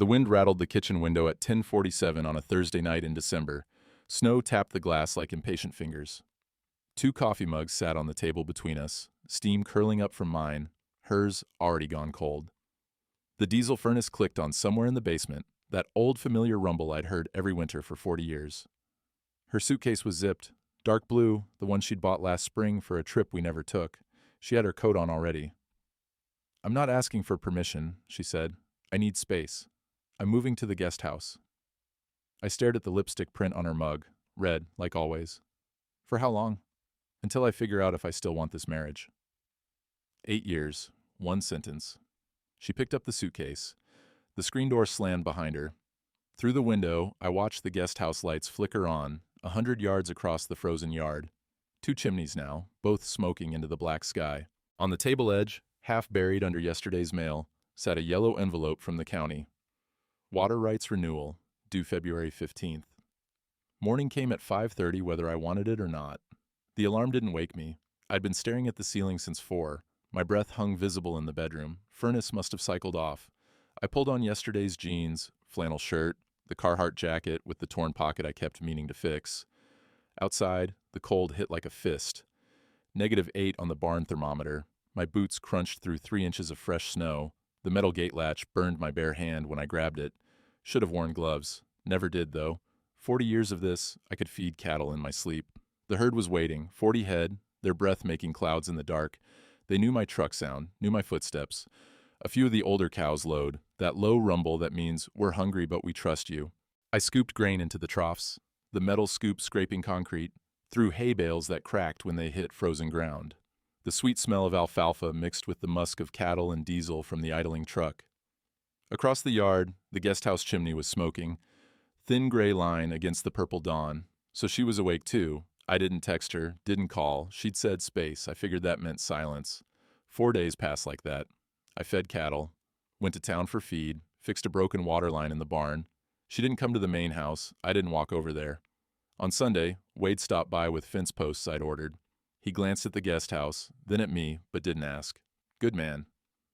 The wind rattled the kitchen window at 10:47 on a Thursday night in December. Snow tapped the glass like impatient fingers. Two coffee mugs sat on the table between us, steam curling up from mine, hers already gone cold. The diesel furnace clicked on somewhere in the basement, that old familiar rumble I'd heard every winter for 40 years. Her suitcase was zipped, dark blue, the one she'd bought last spring for a trip we never took. She had her coat on already. "I'm not asking for permission," she said. "I need space. I'm moving to the guest house." I stared at the lipstick print on her mug, red, like always. "For how long?" "Until I figure out if I still want this marriage." 8 years, one sentence. She picked up the suitcase. The screen door slammed behind her. Through the window, I watched the guest house lights flicker on, 100 yards across the frozen yard. Two chimneys now, both smoking into the black sky. On the table edge, half buried under yesterday's mail, sat a yellow envelope from the county. Water rights renewal, due February 15th. Morning came at 5:30 whether I wanted it or not. The alarm didn't wake me. I'd been staring at the ceiling since 4. My breath hung visible in the bedroom. Furnace must have cycled off. I pulled on yesterday's jeans, flannel shirt, the Carhartt jacket with the torn pocket I kept meaning to fix. Outside, the cold hit like a fist. -8 on the barn thermometer. My boots crunched through 3 inches of fresh snow. The metal gate latch burned my bare hand when I grabbed it. Should have worn gloves. Never did, though. 40 years of this, I could feed cattle in my sleep. The herd was waiting, 40 head, their breath making clouds in the dark. They knew my truck sound, knew my footsteps. A few of the older cows lowed, that low rumble that means, "We're hungry, but we trust you." I scooped grain into the troughs, the metal scoop scraping concrete, through hay bales that cracked when they hit frozen ground. The sweet smell of alfalfa mixed with the musk of cattle and diesel from the idling truck. Across the yard, the guest house chimney was smoking, thin gray line against the purple dawn. So she was awake too. I didn't text her, didn't call. She'd said space. I figured that meant silence. 4 days passed like that. I fed cattle, went to town for feed, fixed a broken water line in the barn. She didn't come to the main house. I didn't walk over there. On Sunday, Wade stopped by with fence posts I'd ordered. He glanced at the guest house, then at me, but didn't ask. Good man.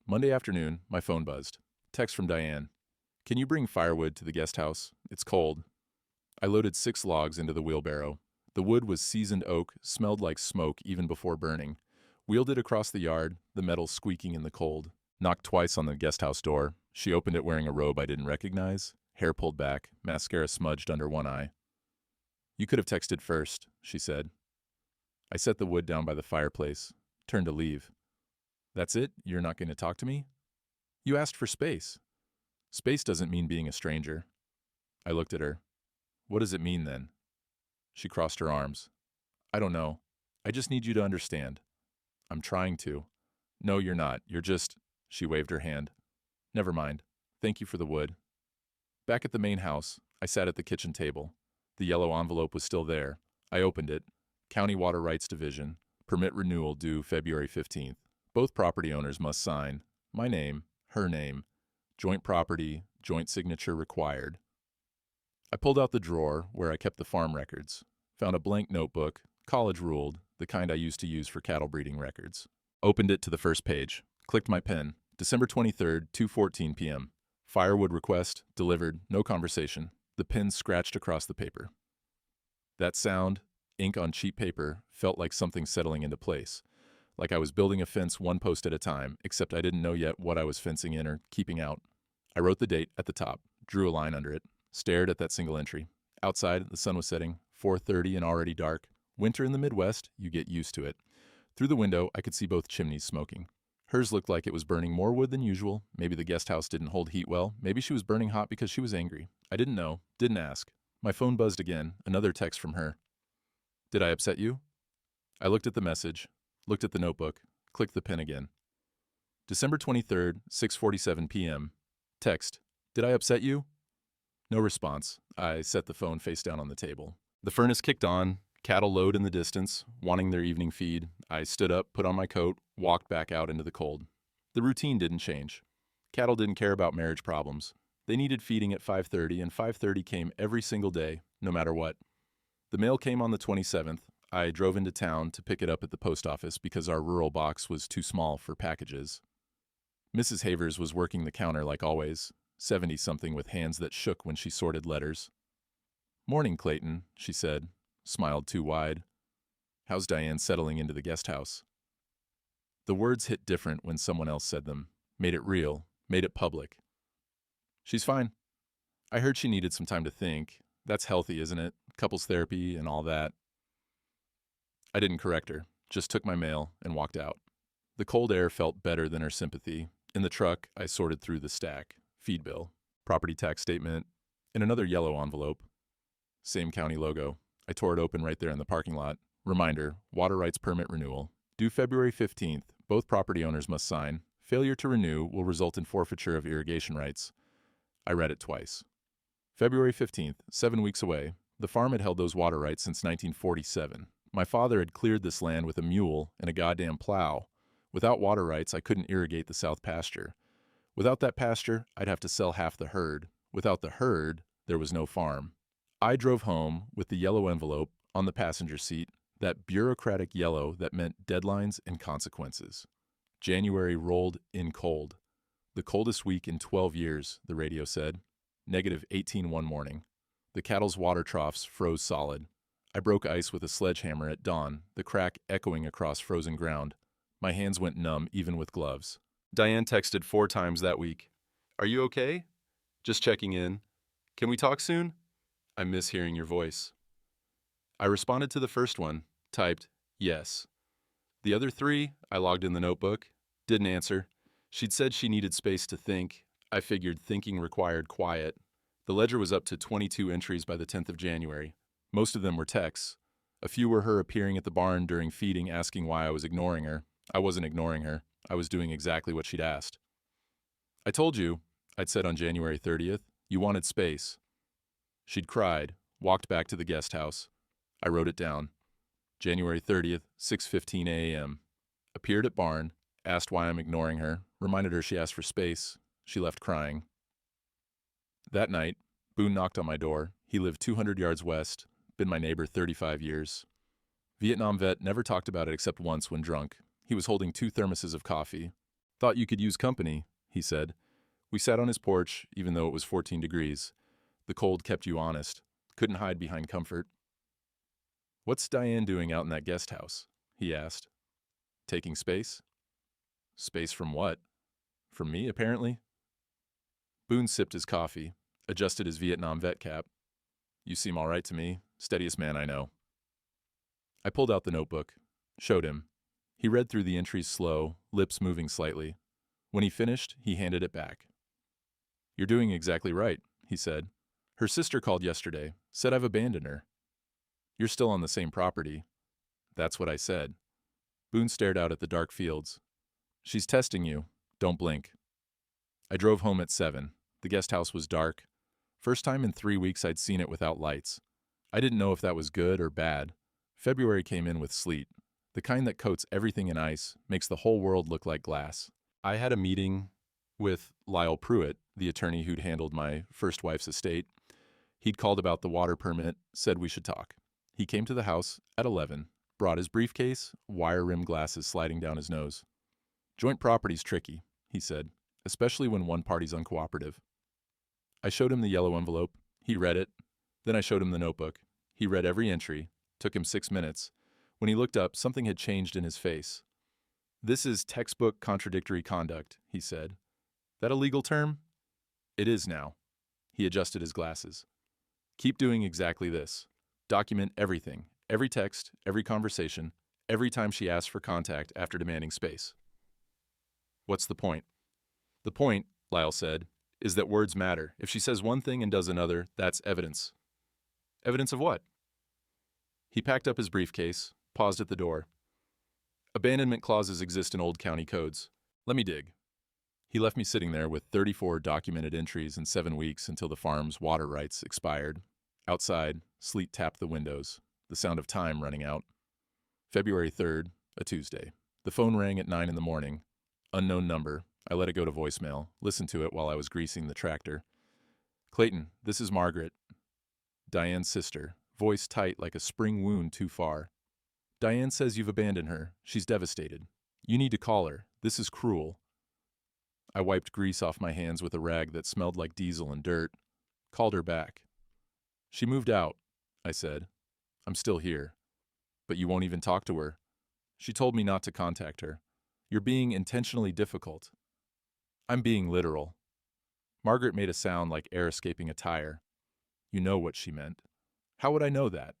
Monday afternoon, my phone buzzed. Text from Diane. "Can you bring firewood to the guest house? It's cold." I loaded 6 logs into the wheelbarrow. The wood was seasoned oak, smelled like smoke even before burning. Wheeled it across the yard, the metal squeaking in the cold. Knocked twice on the guest house door. She opened it wearing a robe I didn't recognize, hair pulled back, mascara smudged under one eye. "You could have texted first," she said. I set the wood down by the fireplace, turned to leave. "That's it? You're not going to talk to me?" "You asked for space." "Space doesn't mean being a stranger." I looked at her. "What does it mean then?" She crossed her arms. "I don't know. I just need you to understand." "I'm trying to." "No, you're not. You're just—" She waved her hand. "Never mind. Thank you for the wood." Back at the main house, I sat at the kitchen table. The yellow envelope was still there. I opened it. County Water Rights Division. Permit renewal due February 15th. Both property owners must sign. My name, her name. Joint property, joint signature required. I pulled out the drawer where I kept the farm records. Found a blank notebook, college ruled, the kind I used to use for cattle breeding records. Opened it to the first page. Clicked my pen. December 23rd, 2:14 p.m. Firewood request, delivered, no conversation. The pen scratched across the paper. That sound, ink on cheap paper, felt like something settling into place. Like I was building a fence one post at a time, except I didn't know yet what I was fencing in or keeping out. I wrote the date at the top, drew a line under it, stared at that single entry. Outside, the sun was setting, 4:30 and already dark. Winter in the Midwest, you get used to it. Through the window, I could see both chimneys smoking. Hers looked like it was burning more wood than usual. Maybe the guest house didn't hold heat well. Maybe she was burning hot because she was angry. I didn't know, didn't ask. My phone buzzed again, another text from her. "Did I upset you?" I looked at the message, looked at the notebook, clicked the pen again. December 23rd, 6:47 p.m. Text. "Did I upset you?" No response. I set the phone face down on the table. The furnace kicked on, cattle lowed in the distance, wanting their evening feed. I stood up, put on my coat, walked back out into the cold. The routine didn't change. Cattle didn't care about marriage problems. They needed feeding at 5:30, and 5:30 came every single day, no matter what. The mail came on the 27th. I drove into town to pick it up at the post office because our rural box was too small for packages. Mrs. Havers was working the counter like always. 70-something with hands that shook when she sorted letters. "Morning, Clayton," she said, smiled too wide. "How's Diane settling into the guest house?" The words hit different when someone else said them, made it real, made it public. "She's fine. I heard she needed some time to think. That's healthy, isn't it? Couples therapy and all that." I didn't correct her, just took my mail and walked out. The cold air felt better than her sympathy. In the truck, I sorted through the stack. Feed bill, property tax statement, and another yellow envelope. Same county logo. I tore it open right there in the parking lot. Reminder, water rights permit renewal. Due February 15th, both property owners must sign. Failure to renew will result in forfeiture of irrigation rights. I read it twice. February 15th, 7 weeks away. The farm had held those water rights since 1947. My father had cleared this land with a mule and a goddamn plow. Without water rights, I couldn't irrigate the south pasture. Without that pasture, I'd have to sell half the herd. Without the herd, there was no farm. I drove home with the yellow envelope on the passenger seat, that bureaucratic yellow that meant deadlines and consequences. January rolled in cold. The coldest week in 12 years, the radio said. -18 one morning. The cattle's water troughs froze solid. I broke ice with a sledgehammer at dawn, the crack echoing across frozen ground. My hands went numb even with gloves. Diane texted 4 times that week. "Are you okay? Just checking in. Can we talk soon? I miss hearing your voice." I responded to the first one, typed, "Yes." The other 3, I logged in the notebook. Didn't answer. She'd said she needed space to think. I figured thinking required quiet. The ledger was up to 22 entries by the 10th of January. Most of them were texts. A few were her appearing at the barn during feeding asking why I was ignoring her. I wasn't ignoring her. I was doing exactly what she'd asked. "I told you," I'd said on January 30th, "you wanted space." She'd cried, walked back to the guest house. I wrote it down. January 30th, 6:15 a.m. Appeared at barn, asked why I'm ignoring her, reminded her she asked for space. She left crying. That night, Boone knocked on my door. He lived 200 yards west, been my neighbor 35 years. Vietnam vet, never talked about it except once when drunk. He was holding 2 thermoses of coffee. "Thought you could use company," he said. We sat on his porch, even though it was 14 degrees. The cold kept you honest. Couldn't hide behind comfort. "What's Diane doing out in that guest house?" he asked. "Taking space?" "Space from what?" "From me, apparently." Boone sipped his coffee, adjusted his Vietnam vet cap. "You seem all right to me. Steadiest man I know." I pulled out the notebook, showed him. He read through the entries slow, lips moving slightly. When he finished, he handed it back. "You're doing exactly right," he said. "Her sister called yesterday, said I've abandoned her." "You're still on the same property." "That's what I said." Boone stared out at the dark fields. "She's testing you. Don't blink." I drove home at 7. The guest house was dark. First time in 3 weeks I'd seen it without lights. I didn't know if that was good or bad. February came in with sleet. The kind that coats everything in ice, makes the whole world look like glass. I had a meeting with Lyle Pruitt, the attorney who'd handled my first wife's estate. He'd called about the water permit, said we should talk. He came to the house at 11, brought his briefcase, wire-rimmed glasses sliding down his nose. "Joint property's tricky," he said, "especially when one party's uncooperative." I showed him the yellow envelope. He read it. Then I showed him the notebook. He read every entry. Took him 6 minutes. When he looked up, something had changed in his face. "This is textbook contradictory conduct," he said. "That a legal term?" "It is now." He adjusted his glasses. "Keep doing exactly this. Document everything, every text, every conversation, every time she asks for contact after demanding space." "What's the point?" "The point," Lyle said, "is that words matter. If she says one thing and does another, that's evidence." "Evidence of what?" He packed up his briefcase, paused at the door. "Abandonment clauses exist in old county codes. Let me dig." He left me sitting there with 34 documented entries in 7 weeks until the farm's water rights expired. Outside, sleet tapped the windows, the sound of time running out. February 3rd, a Tuesday. The phone rang at 9 in the morning. Unknown number. I let it go to voicemail, listened to it while I was greasing the tractor. "Clayton, this is Margaret." Diane's sister, voice tight like a spring wound too far. "Diane says you've abandoned her. She's devastated. You need to call her. This is cruel." I wiped grease off my hands with a rag that smelled like diesel and dirt. Called her back. She moved out, I said. I'm still here. But you won't even talk to her. She told me not to contact her. You're being intentionally difficult. I'm being literal. Margaret made a sound like air escaping a tire. You know what she meant. How would I know that?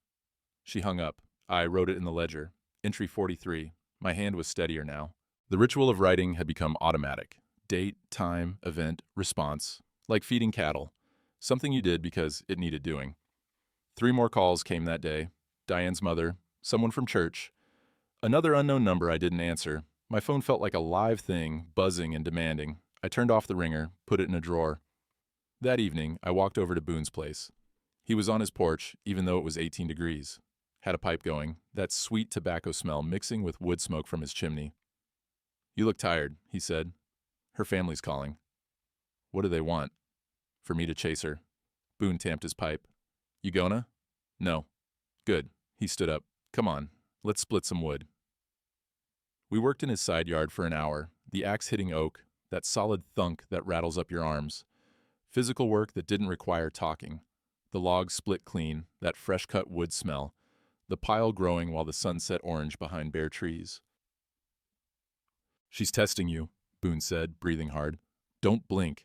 She hung up. I wrote it in the ledger. Entry 43. My hand was steadier now. The ritual of writing had become automatic. Date, time, event, response. Like feeding cattle. Something you did because it needed doing. 3 more calls came that day. Diane's mother, someone from church. Another unknown number I didn't answer. My phone felt like a live thing, buzzing and demanding. I turned off the ringer, put it in a drawer. That evening, I walked over to Boone's place. He was on his porch, even though it was 18 degrees. Had a pipe going, that sweet tobacco smell mixing with wood smoke from his chimney. You look tired, he said. Her family's calling. What do they want? For me to chase her. Boone tamped his pipe. You gonna? No. Good. He stood up. Come on, let's split some wood. We worked in his side yard for an hour, the axe hitting oak, that solid thunk that rattles up your arms. Physical work that didn't require talking. The logs split clean, that fresh-cut wood smell. The pile growing while the sun set orange behind bare trees. She's testing you, Boone said, breathing hard. Don't blink.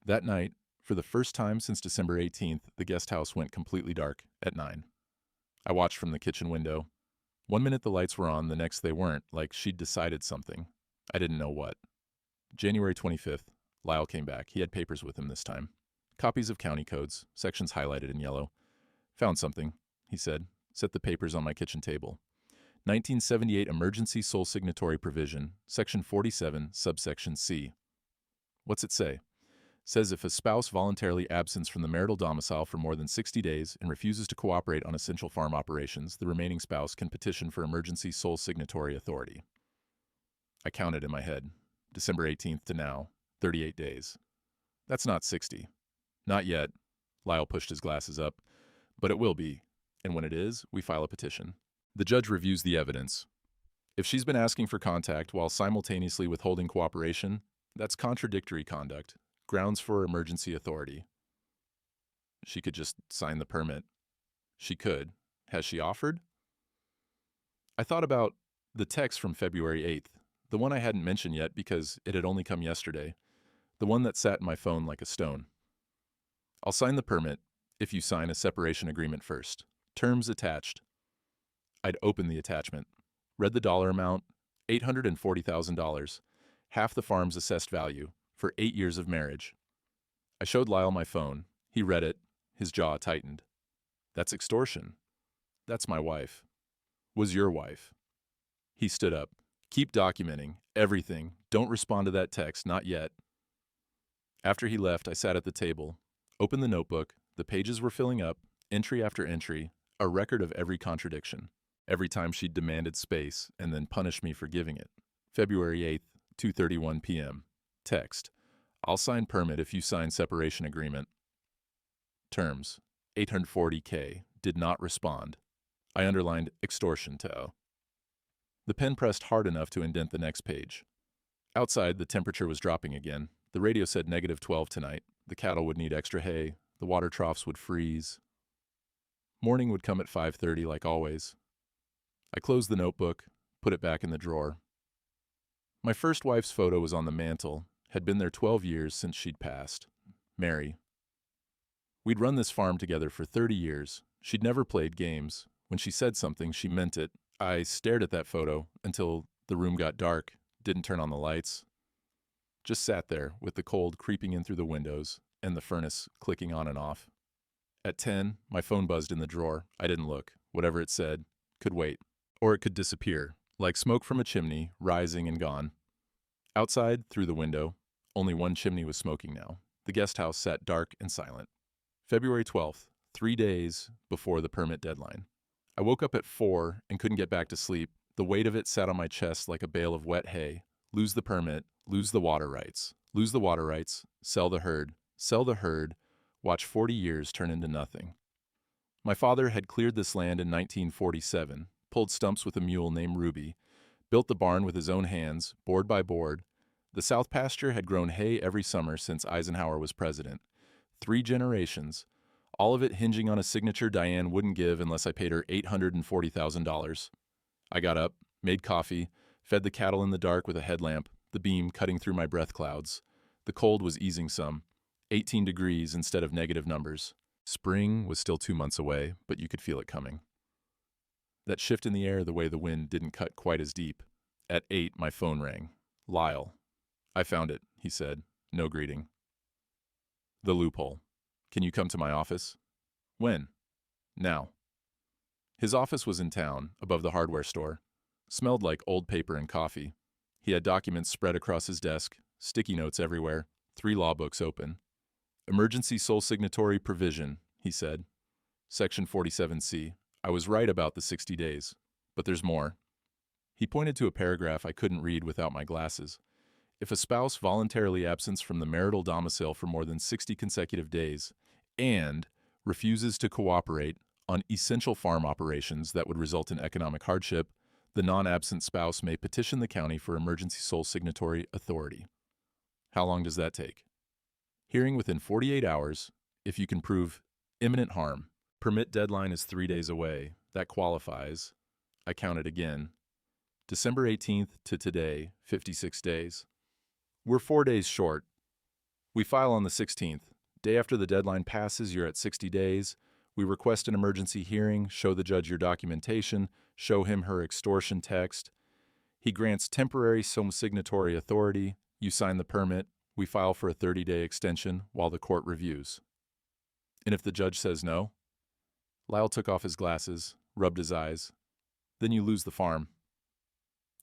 That night, for the first time since December 18th, the guest house went completely dark at 9. I watched from the kitchen window. 1 minute the lights were on, the next they weren't, like she'd decided something. I didn't know what. January 25th, Lyle came back. He had papers with him this time. Copies of county codes, sections highlighted in yellow. Found something, he said. Set the papers on my kitchen table. 1978 Emergency Sole Signatory Provision, Section 47, subsection C. What's it say? Says if a spouse voluntarily absents from the marital domicile for more than 60 days and refuses to cooperate on essential farm operations, the remaining spouse can petition for emergency sole signatory authority. I counted in my head. December 18th to now, 38 days. That's not 60. Not yet. Lyle pushed his glasses up. But it will be. And when it is, we file a petition. The judge reviews the evidence. If she's been asking for contact while simultaneously withholding cooperation, that's contradictory conduct. Grounds for emergency authority. She could just sign the permit. She could. Has she offered? I thought about the text from February 8th, the one I hadn't mentioned yet because it had only come yesterday, the one that sat in my phone like a stone. I'll sign the permit if you sign a separation agreement first. Terms attached. I'd opened the attachment, read the dollar amount, $840,000, half the farm's assessed value, for 8 years of marriage. I showed Lyle my phone. He read it. His jaw tightened. That's extortion. That's my wife. Was your wife. He stood up. Keep documenting. Everything. Don't respond to that text. Not yet. After he left, I sat at the table, opened the notebook. The pages were filling up, entry after entry, a record of every contradiction. Every time she'd demanded space and then punished me for giving it. February 8th, 2:31 p.m. Text. I'll sign permit if you sign separation agreement. Terms. $840K. Did not respond. I underlined extortion to O. The pen pressed hard enough to indent the next page. Outside, the temperature was dropping again. The radio said -12 tonight. The cattle would need extra hay. The water troughs would freeze. Morning would come at 5:30 like always. I closed the notebook, put it back in the drawer. My first wife's photo was on the mantel, had been there 12 years since she'd passed. Mary. We'd run this farm together for 30 years. She'd never played games. When she said something, she meant it. I stared at that photo until the room got dark, didn't turn on the lights. Just sat there with the cold creeping in through the windows and the furnace clicking on and off. At 10, my phone buzzed in the drawer. I didn't look. Whatever it said could wait. Or it could disappear, like smoke from a chimney, rising and gone. Outside, through the window, only one chimney was smoking now. The guest house sat dark and silent. February 12th, 3 days before the permit deadline. I woke up at 4 and couldn't get back to sleep. The weight of it sat on my chest like a bale of wet hay. Lose the permit, lose the water rights. Lose the water rights, sell the herd. Sell the herd, watch 40 years turn into nothing. My father had cleared this land in 1947, pulled stumps with a mule named Ruby, built the barn with his own hands, board by board, The South pasture had grown hay every summer since Eisenhower was president. 3 generations, all of it hinging on a signature Diane wouldn't give unless I paid her $840,000. I got up, made coffee, fed the cattle in the dark with a headlamp, the beam cutting through my breath clouds. The cold was easing some, 18 degrees instead of negative numbers. Spring was still 2 months away, but you could feel it coming. That shift in the air, the way the wind didn't cut quite as deep. At 8, my phone rang. Lyle. I found it, he said. No greeting. The loophole. Can you come to my office? When? Now. His office was in town, above the hardware store. Smelled like old paper and coffee. He had documents spread across his desk, sticky notes everywhere, 3 law books open. Emergency sole signatory provision, he said. Section 47C. I was right about the 60 days. But there's more. He pointed to a paragraph I couldn't read without my glasses. If a spouse voluntarily absents from the marital domicile for more than 60 consecutive days and refuses to cooperate on essential farm operations that would result in economic hardship, the non-absent spouse may petition the county for emergency sole signatory authority. How long does that take? Hearing within 48 hours, if you can prove imminent harm. Permit deadline is 3 days away. That qualifies. I counted again. December 18th to today, 56 days. We're 4 days short. We file on the 16th. Day after the deadline passes, you're at 60 days. We request an emergency hearing, show the judge your documentation, show him her extortion text. He grants temporary sole signatory authority. You sign the permit. We file for a 30-day extension while the court reviews. And if the judge says no? Lyle took off his glasses, rubbed his eyes. Then you lose the farm.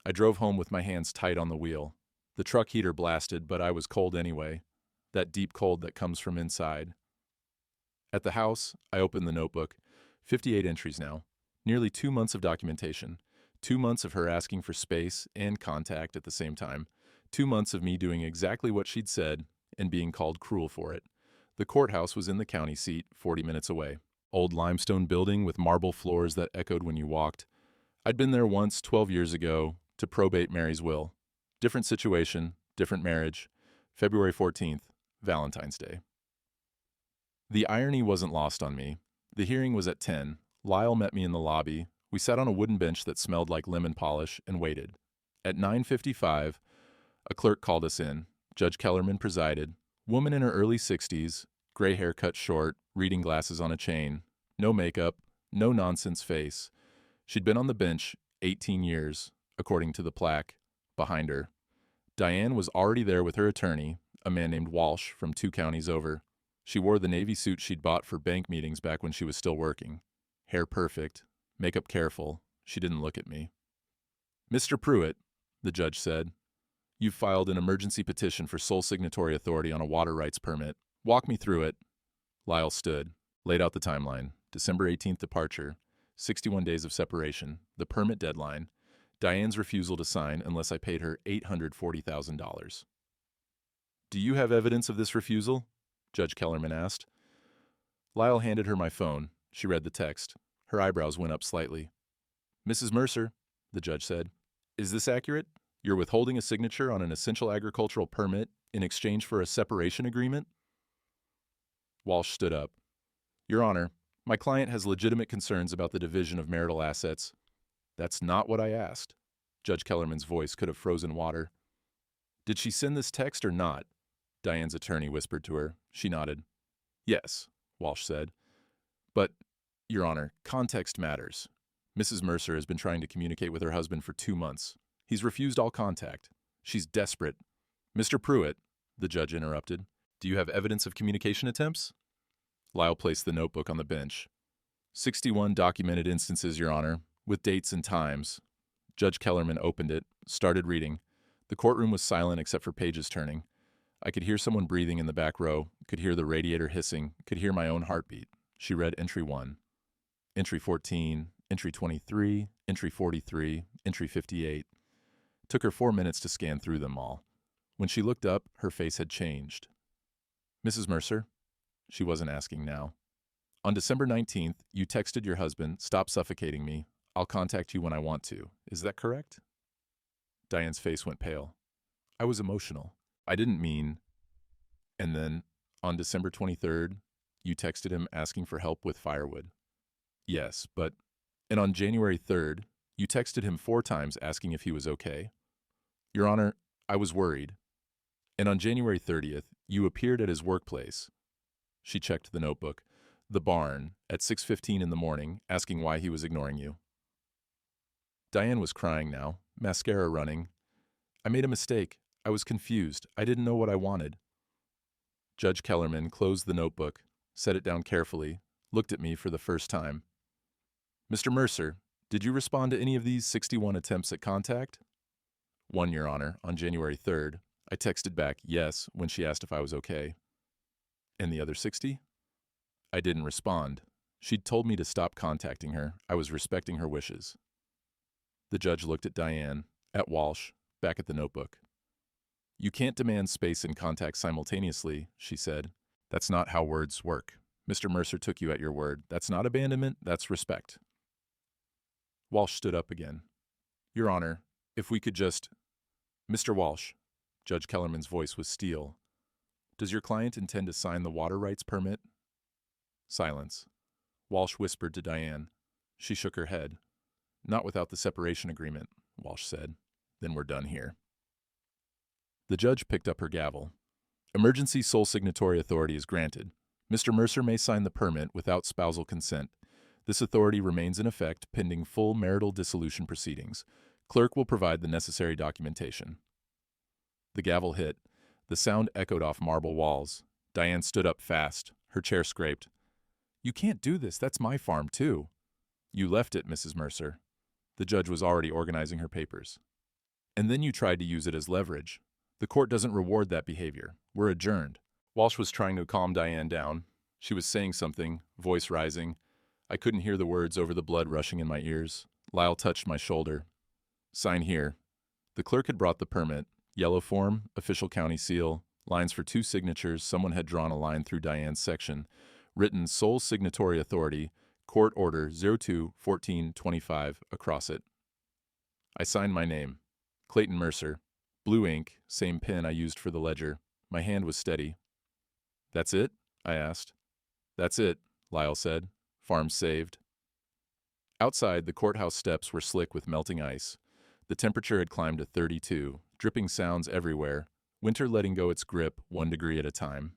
I drove home with my hands tight on the wheel. The truck heater blasted, but I was cold anyway. That deep cold that comes from inside. At the house, I opened the notebook. 58 entries now. Nearly 2 months of documentation. 2 months of her asking for space and contact at the same time. 2 months of me doing exactly what she'd said and being called cruel for it. The courthouse was in the county seat, 40 minutes away. Old limestone building with marble floors that echoed when you walked. I'd been there once 12 years ago to probate Mary's will. Different situation, different marriage. February 14th, Valentine's Day. The irony wasn't lost on me. The hearing was at 10. Lyle met me in the lobby. We sat on a wooden bench that smelled like lemon polish and waited. At 9:55, a clerk called us in. Judge Kellerman presided. Woman in her early 60s, gray hair cut short, reading glasses on a chain. No makeup, no nonsense face. She'd been on the bench 18 years, according to the plaque behind her. Diane was already there with her attorney, a man named Walsh from 2 counties over. She wore the navy suit she'd bought for bank meetings back when she was still working. Hair perfect, makeup careful. She didn't look at me. Mr. Pruitt, the judge said, you've filed an emergency petition for sole signatory authority on a water rights permit. Walk me through it. Lyle stood, laid out the timeline. December 18th departure, 61 days of separation, the permit deadline, Diane's refusal to sign unless I paid her $840,000. Do you have evidence of this refusal? Judge Kellerman asked. Lyle handed her my phone. She read the text. Her eyebrows went up slightly. Mrs. Mercer, the judge said, is this accurate? You're withholding a signature on an essential agricultural permit in exchange for a separation agreement? Walsh stood up. Your Honor, my client has legitimate concerns about the division of marital assets. That's not what I asked. Judge Kellerman's voice could have frozen water. Did she send this text or not? Diane's attorney whispered to her. She nodded. Yes, Walsh said. But, Your Honor, context matters. Mrs. Mercer has been trying to communicate with her husband for 2 months. He's refused all contact. She's desperate. Mr. Pruitt, the judge interrupted, do you have evidence of communication attempts? Lyle placed the notebook on the bench. 61 documented instances, Your Honor, with dates and times. Judge Kellerman opened it, started reading. The courtroom was silent except for pages turning. I could hear someone breathing in the back row, could hear the radiator hissing, could hear my own heartbeat. She read entry 1, entry 14, entry 23, entry 43, entry 58. Took her 4 minutes to scan through them all. When she looked up, her face had changed. Mrs. Mercer? She wasn't asking now. On December 19th, you texted your husband, stop suffocating me. I'll contact you when I want to. Is that correct? Diane's face went pale. I was emotional. I didn't mean. And then, on December 23rd, you texted him asking for help with firewood. Yes, but. And on January 3rd, you texted him 4 times asking if he was okay. Your Honor, I was worried. And on January 30th, you appeared at his workplace. She checked the notebook. The barn, at 6:15 in the morning, asking why he was ignoring you. Diane was crying now, mascara running. I made a mistake. I was confused. I didn't know what I wanted. Judge Kellerman closed the notebook, set it down carefully, looked at me for the first time. Mr. Mercer, did you respond to any of these 61 attempts at contact? One, Your Honor, on January 3rd. I texted back yes when she asked if I was okay. And the other 60? I didn't respond. She'd told me to stop contacting her. I was respecting her wishes. The judge looked at Diane, at Walsh, back at the notebook. You can't demand space and contact simultaneously, she said. That's not how words work. Mr. Mercer took you at your word. That's not abandonment, that's respect. Walsh stood up again. Your Honor, if we could just... Mr. Walsh, Judge Kellerman's voice was steel. Does your client intend to sign the water rights permit? Silence. Walsh whispered to Diane. She shook her head. Not without the separation agreement, Walsh said. Then we're done here. The judge picked up her gavel. Emergency sole signatory authority is granted. Mr. Mercer may sign the permit without spousal consent. This authority remains in effect pending full marital dissolution proceedings. Clerk will provide the necessary documentation. The gavel hit. The sound echoed off marble walls. Diane stood up fast. Her chair scraped. You can't do this. That's my farm, too. You left it, Mrs. Mercer. The judge was already organizing her papers. And then you tried to use it as leverage. The court doesn't reward that behavior. We're adjourned. Walsh was trying to calm Diane down. She was saying something, voice rising. I couldn't hear the words over the blood rushing in my ears. Lyle touched my shoulder. Sign here. The clerk had brought the permit. Yellow form, official county seal, lines for 2 signatures. Someone had drawn a line through Diane's section. Written sole signatory authority, court order 02-14-25 across it. I signed my name. Clayton Mercer. Blue ink, same pen I used for the ledger. My hand was steady. That's it? I asked. That's it, Lyle said. Farm saved. Outside, the courthouse steps were slick with melting ice. The temperature had climbed to 32, dripping sounds everywhere, winter letting go its grip 1 degree at a time.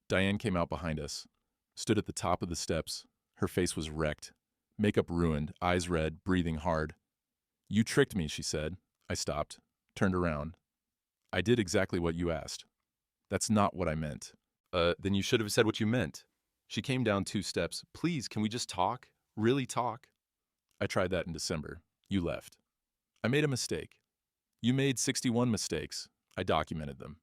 Diane came out behind us, stood at the top of the steps. Her face was wrecked, makeup ruined, eyes red, breathing hard. You tricked me, she said. I stopped, turned around. I did exactly what you asked. That's not what I meant. Then you should have said what you meant. She came down 2 steps. Please, can we just talk? Really talk? I tried that in December. You left. I made a mistake. You made 61 mistakes. I documented them.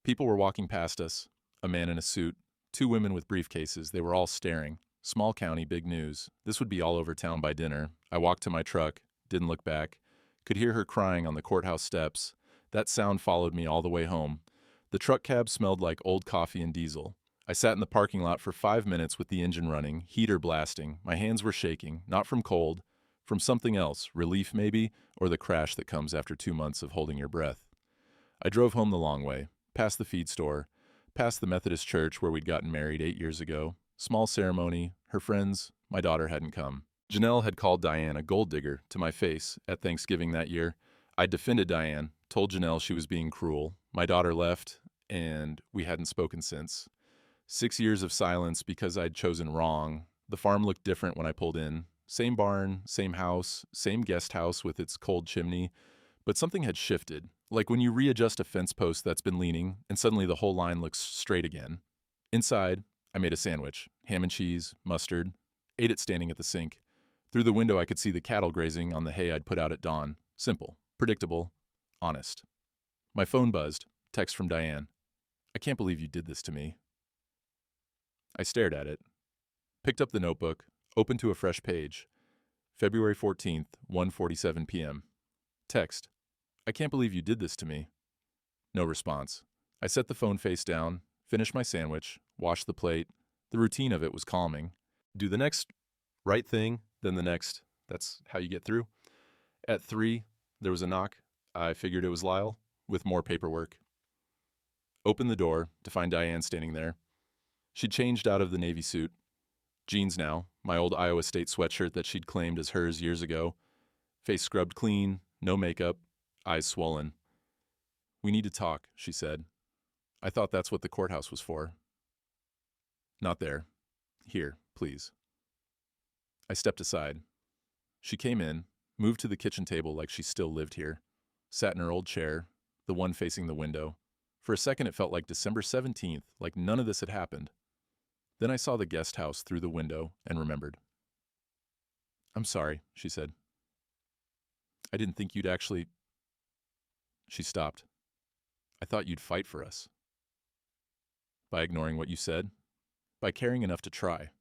People were walking past us, a man in a suit, 2 women with briefcases. They were all staring. Small county, big news. This would be all over town by dinner. I walked to my truck, didn't look back. Could hear her crying on the courthouse steps. That sound followed me all the way home. The truck cab smelled like old coffee and diesel. I sat in the parking lot for 5 minutes with the engine running, heater blasting. My hands were shaking, not from cold, from something else, relief maybe, or the crash that comes after 2 months of holding your breath. I drove home the long way, past the feed store, past the Methodist church where we'd gotten married 8 years ago. Small ceremony, her friends, my daughter hadn't come. Janelle had called Diane a gold digger to my face at Thanksgiving that year. I defended Diane, told Janelle she was being cruel. My daughter left, and we hadn't spoken since. 6 years of silence because I'd chosen wrong. The farm looked different when I pulled in. Same barn, same house, same guest house with its cold chimney. But something had shifted, like when you readjust a fence post that's been leaning, and suddenly the whole line looks straight again. Inside, I made a sandwich, ham and cheese, mustard, ate it standing at the sink. Through the window I could see the cattle grazing on the hay I'd put out at dawn. Simple, predictable, honest. My phone buzzed, text from Diane. I can't believe you did this to me. I stared at it, picked up the notebook, opened to a fresh page. February 14th, 1:47 p.m. Text. I can't believe you did this to me. No response. I set the phone face down, finished my sandwich, washed the plate. The routine of it was calming. Do the next right thing, then the next. That's how you get through. At 3, there was a knock. I figured it was Lyle. with more paperwork. Opened the door to find Diane standing there. She'd changed out of the navy suit. Jeans now, my old Iowa State sweatshirt that she'd claimed as hers years ago. Face scrubbed clean, no makeup, eyes swollen. "We need to talk," she said. "I thought that's what the courthouse was for." "Not there. Here, please." I stepped aside. She came in, moved to the kitchen table like she still lived here, sat in her old chair, the one facing the window. For a second it felt like December 17th, like none of this had happened. Then I saw the guest house through the window and remembered. "I'm sorry," she said. "I didn't think you'd actually—" She stopped. "I thought you'd fight for us." "By ignoring what you said? By caring enough to try?"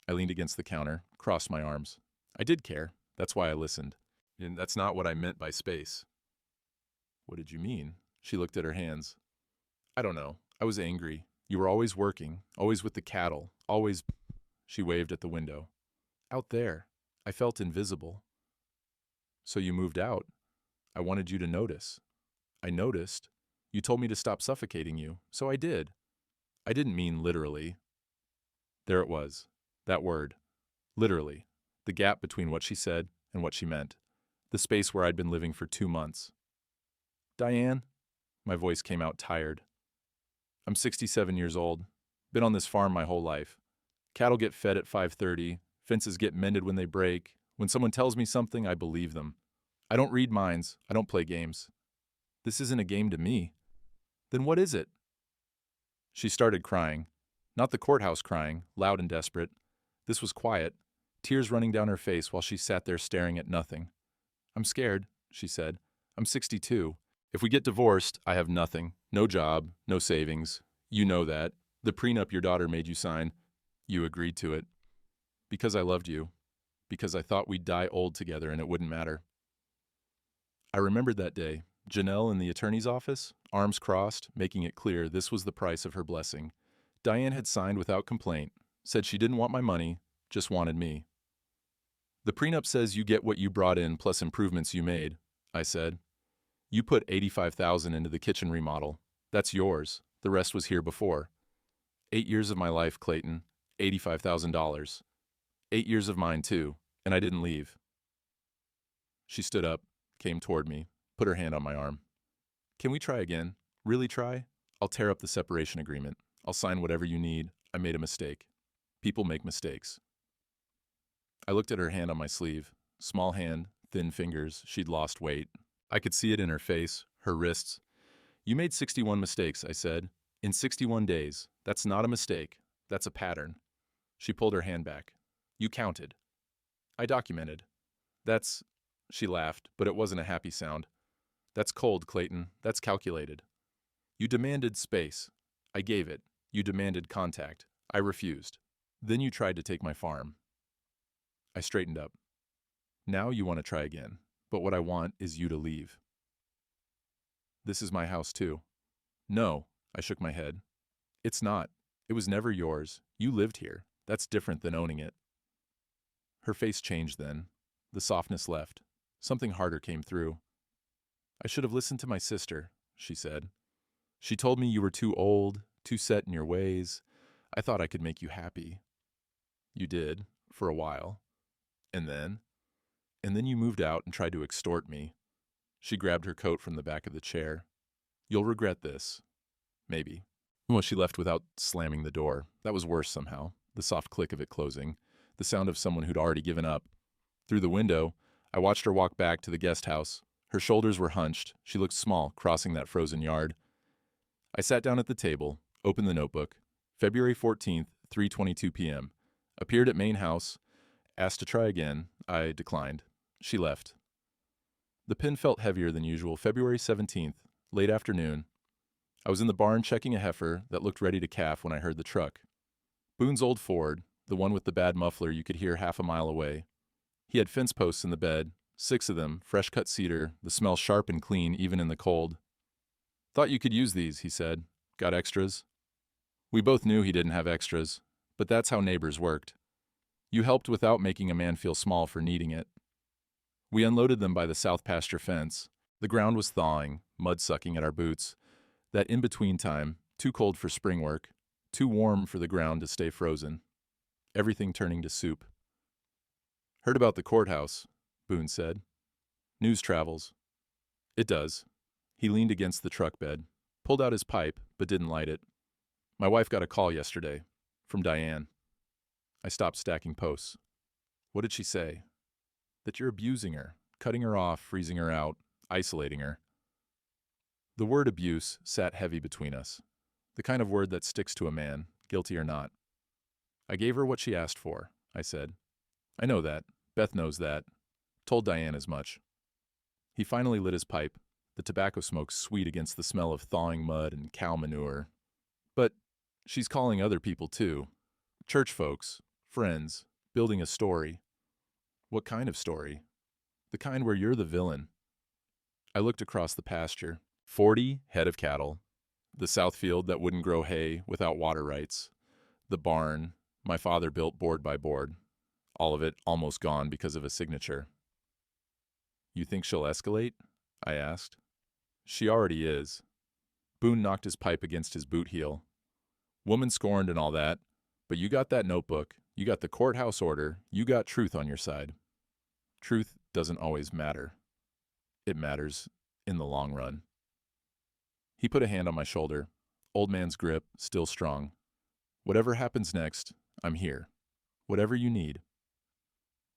I leaned against the counter, crossed my arms. I did care. That's why I listened. And that's not what I meant by space. "What did you mean?" She looked at her hands. "I don't know. I was angry. You were always working, always with the cattle, always—" She waved at the window. "Out there. I felt invisible." "So you moved out. I wanted you to notice." "I noticed. You told me to stop suffocating you, so I did. I didn't mean literally." There it was. That word. Literally. The gap between what she said and what she meant. The space where I'd been living for 2 months. "Diane?" My voice came out tired. "I'm 67 years old. Been on this farm my whole life. Cattle get fed at 5:30. Fences get mended when they break. When someone tells me something, I believe them. I don't read minds. I don't play games. This isn't a game to me. Then what is it?" She started crying. Not the courthouse crying, loud and desperate. This was quiet, tears running down her face while she sat there staring at nothing. "I'm scared," she said. "I'm 62. If we get divorced, I have nothing. No job, no savings. You know that. The prenup your daughter made you sign. You agreed to it. Because I loved you. Because I thought we'd die old together and it wouldn't matter." I remembered that day. Janelle in the attorney's office, arms crossed, making it clear this was the price of her blessing. Diane had signed without complaint, said she didn't want my money, just wanted me. "The prenup says you get what you brought in plus improvements you made," I said. "You put $85,000 into the kitchen remodel. That's yours. The rest was here before. 8 years of my life, Clayton. $85,000. 8 years of mine, too, and I didn't leave." She stood up, came toward me, put her hand on my arm. "Can we try again? Really try? I'll tear up the separation agreement. I'll sign whatever you need. I made a mistake. People make mistakes." I looked at her hand on my sleeve. Small hand, thin fingers, she'd lost weight. I could see it in her face, her wrists. "You made 61 mistakes," I said. "In 61 days. That's not a mistake. That's a pattern." She pulled her hand back. "You counted." "I documented." "That's—" She laughed, but it wasn't a happy sound. "That's cold, Clayton. That's calculated. You demanded space. I gave it. You demanded contact. I refused. Then you tried to take my farm." I straightened up. "Now you want to try again, but what I want is you to leave." "This is my house too." "No," I shook my head. "It's not. It was never yours. You lived here. That's different than owning it." Her face changed then. The softness left. Something harder came through. "I should have listened to my sister," she said. "She told me you were too old, too set in your ways. I thought I could make you happy. You did, for a while. And then you moved out and tried to extort me." She grabbed her coat from the back of the chair. "You'll regret this. Maybe." Well, she left without slamming the door. That was worse somehow. The soft click of it closing. The sound of someone who'd already given up. Through the window, I watched her walk back to the guest house. Her shoulders were hunched. She looked small, crossing that frozen yard. I sat down at the table, opened the notebook. February 14th, 3:22 p.m. Appeared at main house. Asked to try again. I declined. She left. The pen felt heavier than usual. February 17th, late afternoon. I was in the barn checking a heifer that looked ready to calf when I heard the truck. Boone's old Ford, the one with the bad muffler you could hear half a mile away. He had fence posts in the bed, 6 of them, fresh-cut cedar, the smell sharp and clean even in the cold. "Thought you could use these," he said. "Got extras?" We both knew he didn't have extras, but that's how neighbors worked. You helped without making a man feel small for needing it. We unloaded them by the south pasture fence. The ground was thawing, mud sucking at our boots. That in-between time, too cold for spring work, too warm for the ground to stay frozen. Everything turning to soup. "Heard about the courthouse," Boone said. "News travels." "It does." He leaned against the truck bed, pulled out his pipe, but didn't light it. "My wife got a call yesterday. From Diane." I stopped stacking posts. "What did she say?" "That you're abusing her, cutting her off, freezing her out, isolating her." The word abuse sat heavy between us. The kind of word that sticks to a man, guilty or not. "I gave her what she asked for," I said. "I know that. Beth knows that. Told Diane as much." He finally lit his pipe, the tobacco smoke sweet against the smell of thawing mud and cow manure. "But she's calling other people too. Church folks, friends, building a story." "What kind of story?" "The kind where you're the villain." I looked across the pasture. 40 head of cattle. The south field that wouldn't grow hay without water rights. The barn my father built board by board. All of it almost gone because of a signature. "You think she'll escalate?" I asked. "She already is." Boone knocked his pipe against his boot heel. "Woman scorned and all that, but you got that notebook, you got the courthouse order, you got truth on your side." "Truth doesn't always matter. It matters in the long run." He put a hand on my shoulder, old man's grip, still strong. "Whatever happens next, I'm here. Whatever you need."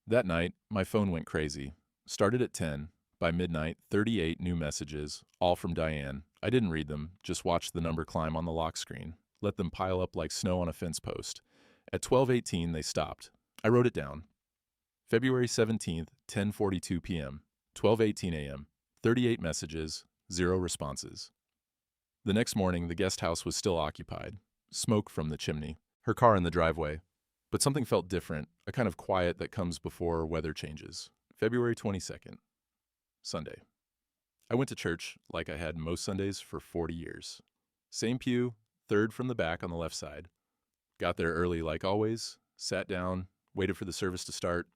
That night, my phone went crazy. Started at 10. By midnight, 38 new messages, all from Diane. I didn't read them, just watched the number climb on the lock screen. Let them pile up like snow on a fence post. At 12:18, they stopped. I wrote it down. February 17th, 10:42 p.m., 12:18 a.m., 38 messages, 0 responses. The next morning, the guest house was still occupied. Smoke from the chimney. Her car in the driveway. But something felt different, a kind of quiet that comes before weather changes. February 22nd, Sunday. I went to church like I had most Sundays for 40 years. Same pew, third from the back on the left side. Got there early like always, sat down, waited for the service to start.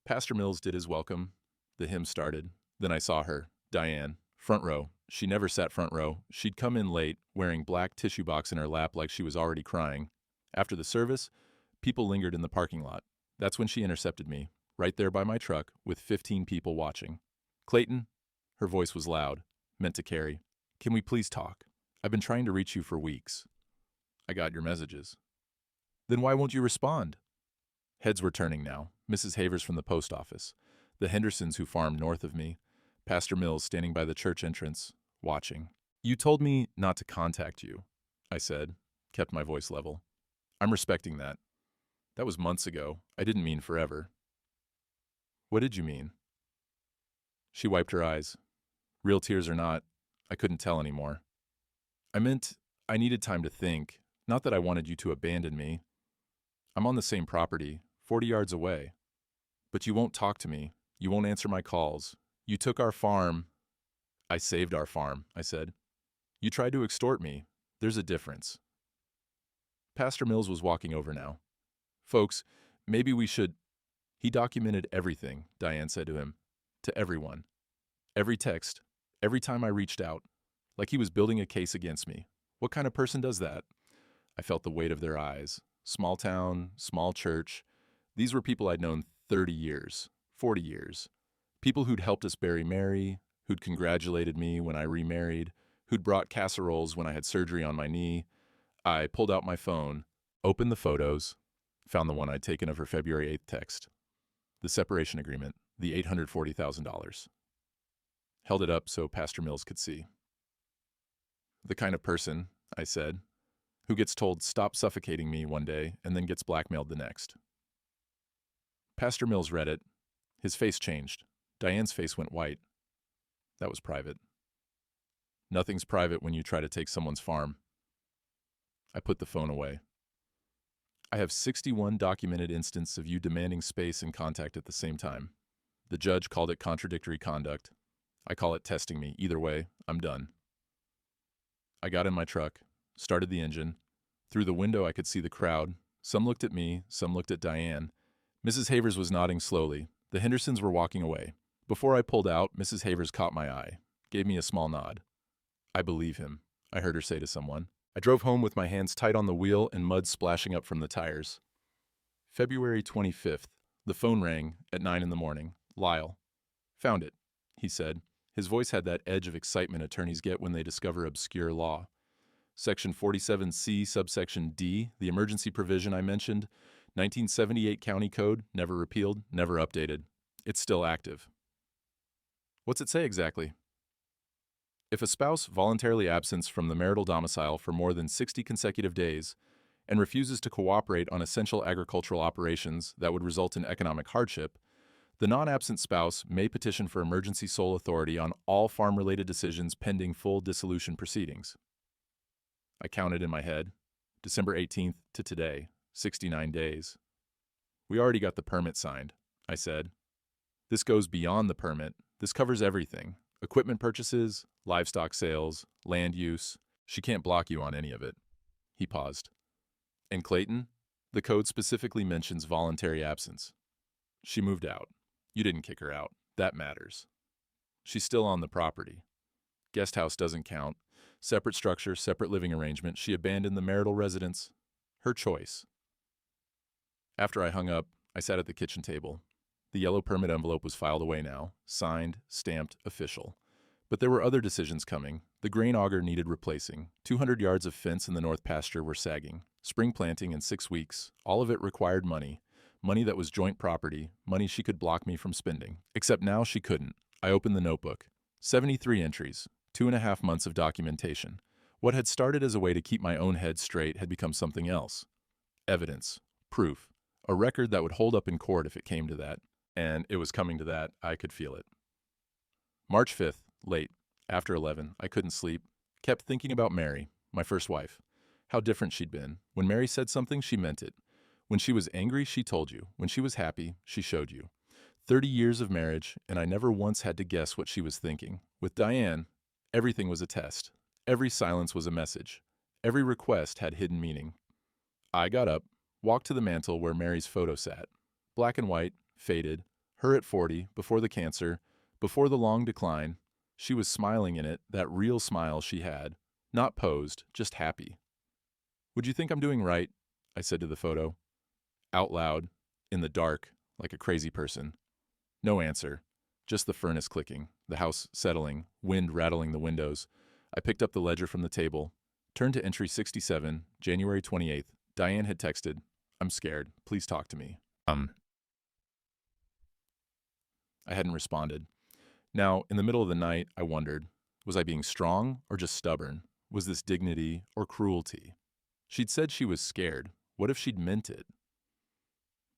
Pastor Mills did his welcome. The hymn started. Then I saw her, Diane, front row. She never sat front row. She'd come in late, wearing black tissue box in her lap like she was already crying. After the service, people lingered in the parking lot. That's when she intercepted me, right there by my truck, with 15 people watching. "Clayton," her voice was loud, meant to carry. "Can we please talk? I've been trying to reach you for weeks." "I got your messages." "Then why won't you respond?" Heads were turning now. Mrs. Havers from the post office. The Hendersons who farmed north of me. Pastor Mills standing by the church entrance, watching. "You told me not to contact you," I said, kept my voice level. "I'm respecting that. That was months ago. I didn't mean forever." "What did you mean?" She wiped her eyes. Real tears or not, I couldn't tell anymore. "I meant I needed time to think, not that I wanted you to abandon me. I'm on the same property, 40 yards away. But you won't talk to me. You won't answer my calls. You took our farm." "I saved our farm," I said. "You tried to extort me. There's a difference." Pastor Mills was walking over now. "Folks, maybe we should—" "He documented everything," Diane said to him. "To everyone. Every text, every time I reached out. Like he was building a case against me. What kind of person does that?" I felt the weight of their eyes. Small town, small church. These were people I'd known 30 years, 40 years. People who'd helped us bury Mary, who'd congratulated me when I remarried, who'd brought casseroles when I had surgery on my knee. I pulled out my phone, opened the photos, found the one I'd taken of her February 8th text. The separation agreement, the $840,000. Held it up so Pastor Mills could see. "The kind of person," I said, "who gets told stop suffocating me one day and then gets blackmailed the next." Pastor Mills read it. His face changed. Diane's face went white. That was private. Nothing's private when you try to take someone's farm. I put the phone away. "I have 61 documented instances of you demanding space and contact at the same time. The judge called it contradictory conduct. I call it testing me. Either way, I'm done." I got in my truck, started the engine. Through the window I could see the crowd. Some looked at me, some looked at Diane. Mrs. Havers was nodding slowly. The Hendersons were walking away. Before I pulled out, Mrs. Havers caught my eye. gave me a small nod. I believe him, I heard her say to someone. I drove home with my hands tight on the wheel and mud splashing up from the tires. February 25th. The phone rang at 9 in the morning. Lyle. Found it, he said. His voice had that edge of excitement attorneys get when they discover obscure law. Section 47C, subsection D, the emergency provision I mentioned, 1978 County Code, never repealed, never updated. It's still active. What's it say exactly? If a spouse voluntarily absents from the marital domicile for more than 60 consecutive days and refuses to cooperate on essential agricultural operations that would result in economic hardship, the non-absent spouse may petition for emergency sole authority on all farm-related decisions pending full dissolution proceedings. I counted in my head, December 18th to today, 69 days. We already got the permit signed, I said. This goes beyond the permit. This covers everything. Equipment purchases, livestock sales, land use. She can't block you on any of it. He paused. And Clayton? The code specifically mentions voluntary absence. She moved out. You didn't kick her out. That matters. She's still on the property. Guest house doesn't count. Separate structure, separate living arrangement. She abandoned the marital residence. Her choice. After I hung up, I sat at the kitchen table. The yellow permit envelope was filed away now, signed, stamped, official. But there were other decisions coming. The grain auger needed replacing. 200 yards of fence in the north pasture were sagging. Spring planting in 6 weeks. All of it required money. Money that was joint property. Money she could block me from spending. Except now she couldn't. I opened the notebook. 73 entries. 2.5 months of documentation. What had started as a way to keep my own head straight had become something else. Evidence. Proof. A record that would hold up in court if it came to that. And it was coming to that. I could feel it. March 5th, late, after 11, I couldn't sleep. Kept thinking about Mary, my first wife. How different she'd been. When Mary said something, she meant it. When she was angry, she told you. When she was happy, she showed you. 30 years of marriage, and I never once had to guess what she was thinking. With Diane, everything was a test. Every silence was a message. Every request had hidden meaning. I got up, walked to the mantel where Mary's photo sat. Black and white, faded, her at 40, before the cancer, before the long decline. She was smiling in it, that real smile she had. Not posed, just happy. Would you think I'm doing right? I said to the photo. Out loud, in the dark, like a crazy person. No answer, just the furnace clicking, the house settling, wind rattling the windows. I picked up the ledger from the table, turned to entry 67, January 28th. Diane had texted, "I'm scared. Please talk to me." I hadn't responded. Now, in the middle of the night, I wondered, was I being strong or just stubborn? Was this dignity or cruelty? She'd said she was scared. What if she'd meant it?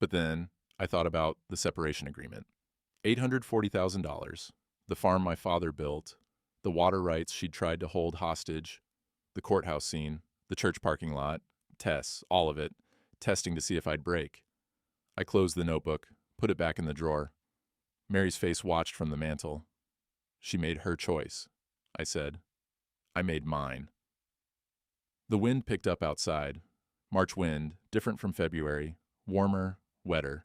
But then I thought about the separation agreement. $840,000, the farm my father built, the water rights she'd tried to hold hostage, the courthouse scene, the church parking lot, tests, all of it, testing to see if I'd break. I closed the notebook, put it back in the drawer. Mary's face watched from the mantel. She made her choice, I said. I made mine. The wind picked up outside. March wind, different from February, warmer, wetter.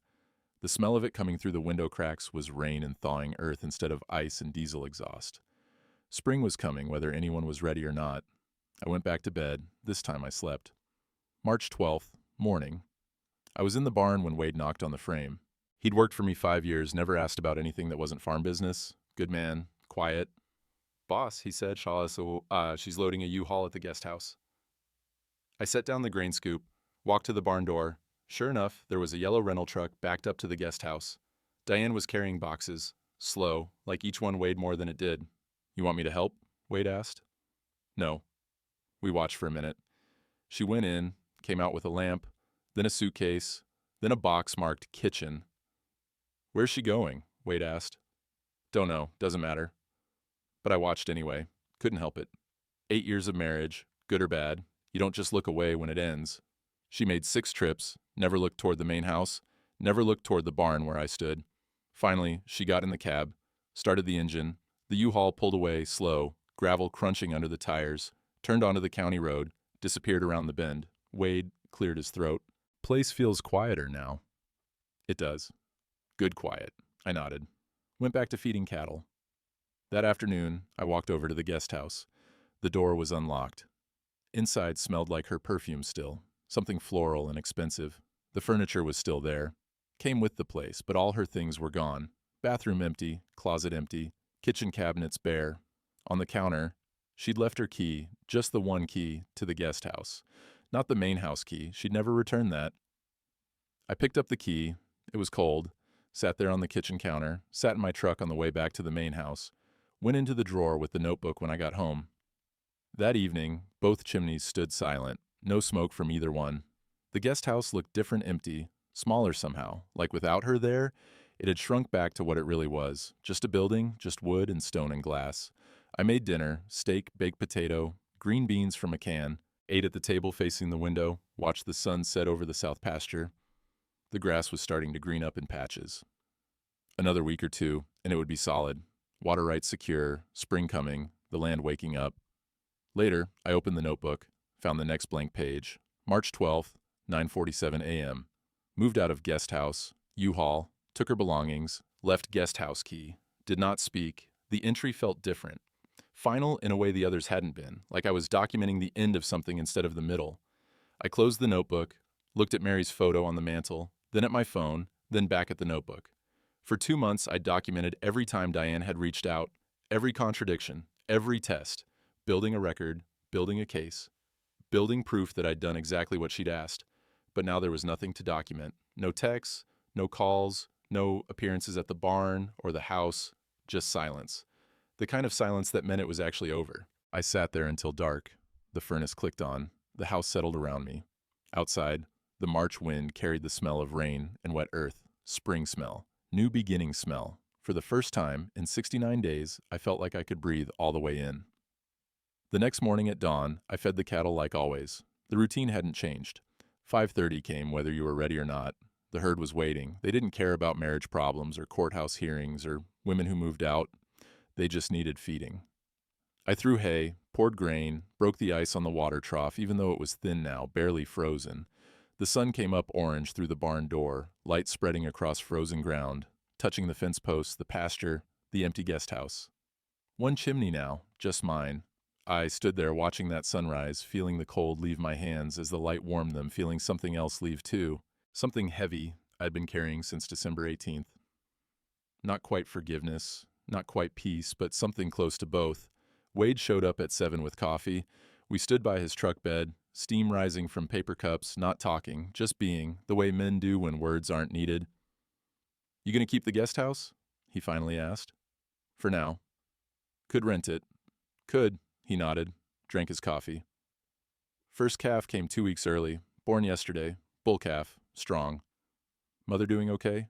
The smell of it coming through the window cracks was rain and thawing earth instead of ice and diesel exhaust. Spring was coming, whether anyone was ready or not. I went back to bed. This time I slept. March 12th, morning. I was in the barn when Wade knocked on the frame. He'd worked for me 5 years, never asked about anything that wasn't farm business. Good man, quiet. Boss, he said, she's loading a U-Haul at the guest house. I set down the grain scoop, walked to the barn door. Sure enough, there was a yellow rental truck backed up to the guest house. Diane was carrying boxes, slow, like each one weighed more than it did. You want me to help? Wade asked. No. We watched for a minute. She went in, came out with a lamp, then a suitcase, then a box marked kitchen. Where's she going? Wade asked. Don't know, doesn't matter. But I watched anyway. Couldn't help it. 8 years of marriage, good or bad. You don't just look away when it ends. She made 6 trips, never looked toward the main house, never looked toward the barn where I stood. Finally, she got in the cab, started the engine. The U-Haul pulled away, slow, gravel crunching under the tires, turned onto the county road, disappeared around the bend. Wade cleared his throat. Place feels quieter now. It does. Good quiet. I nodded. Went back to feeding cattle. That afternoon, I walked over to the guest house. The door was unlocked. Inside smelled like her perfume still, something floral and expensive. The furniture was still there. Came with the place, but all her things were gone. Bathroom empty, closet empty, kitchen cabinets bare. On the counter, she'd left her key, just the one key, to the guest house. Not the main house key, she'd never returned that. I picked up the key. It was cold. Sat there on the kitchen counter, sat in my truck on the way back to the main house. Went into the drawer with the notebook when I got home. That evening, both chimneys stood silent, no smoke from either one. The guest house looked different, empty, smaller somehow, like without her there, it had shrunk back to what it really was, just a building, just wood and stone and glass. I made dinner, steak, baked potato, green beans from a can, ate at the table facing the window, watched the sun set over the south pasture. The grass was starting to green up in patches. Another week or two, and it would be solid. Water rights secure, spring coming, the land waking up. Later, I opened the notebook, found the next blank page. March 12th, 9:47 a.m. Moved out of guest house, U-Haul, took her belongings, left guest house key, did not speak. The entry felt different. Final in a way the others hadn't been, like I was documenting the end of something instead of the middle. I closed the notebook, looked at Mary's photo on the mantle, then at my phone, then back at the notebook. For 2 months, I documented every time Diane had reached out, every contradiction, every test, building a record, building a case, building proof that I'd done exactly what she'd asked. But now there was nothing to document. No texts, no calls, no appearances at the barn or the house, just silence. The kind of silence that meant it was actually over. I sat there until dark. The furnace clicked on. The house settled around me. Outside, the March wind carried the smell of rain and wet earth, spring smell, new beginning smell. For the first time in 69 days, I felt like I could breathe all the way in. The next morning at dawn, I fed the cattle like always. The routine hadn't changed. 5:30 came whether you were ready or not. The herd was waiting. They didn't care about marriage problems or courthouse hearings or women who moved out. They just needed feeding. I threw hay, poured grain, broke the ice on the water trough, even though it was thin now, barely frozen. The sun came up orange through the barn door, light spreading across frozen ground, touching the fence posts, the pasture, the empty guest house. One chimney now, just mine. I stood there watching that sunrise, feeling the cold leave my hands as the light warmed them, feeling something else leave too. Something heavy I'd been carrying since December 18th. Not quite forgiveness, not quite peace, but something close to both. Wade showed up at 7 with coffee. We stood by his truck bed, steam rising from paper cups, not talking, just being, the way men do when words aren't needed. "You gonna keep the guest house?" he finally asked. "For now." "Could rent it." "Could," he nodded, drank his coffee. First calf came 2 weeks early, born yesterday, bull calf, strong. "Mother doing okay?"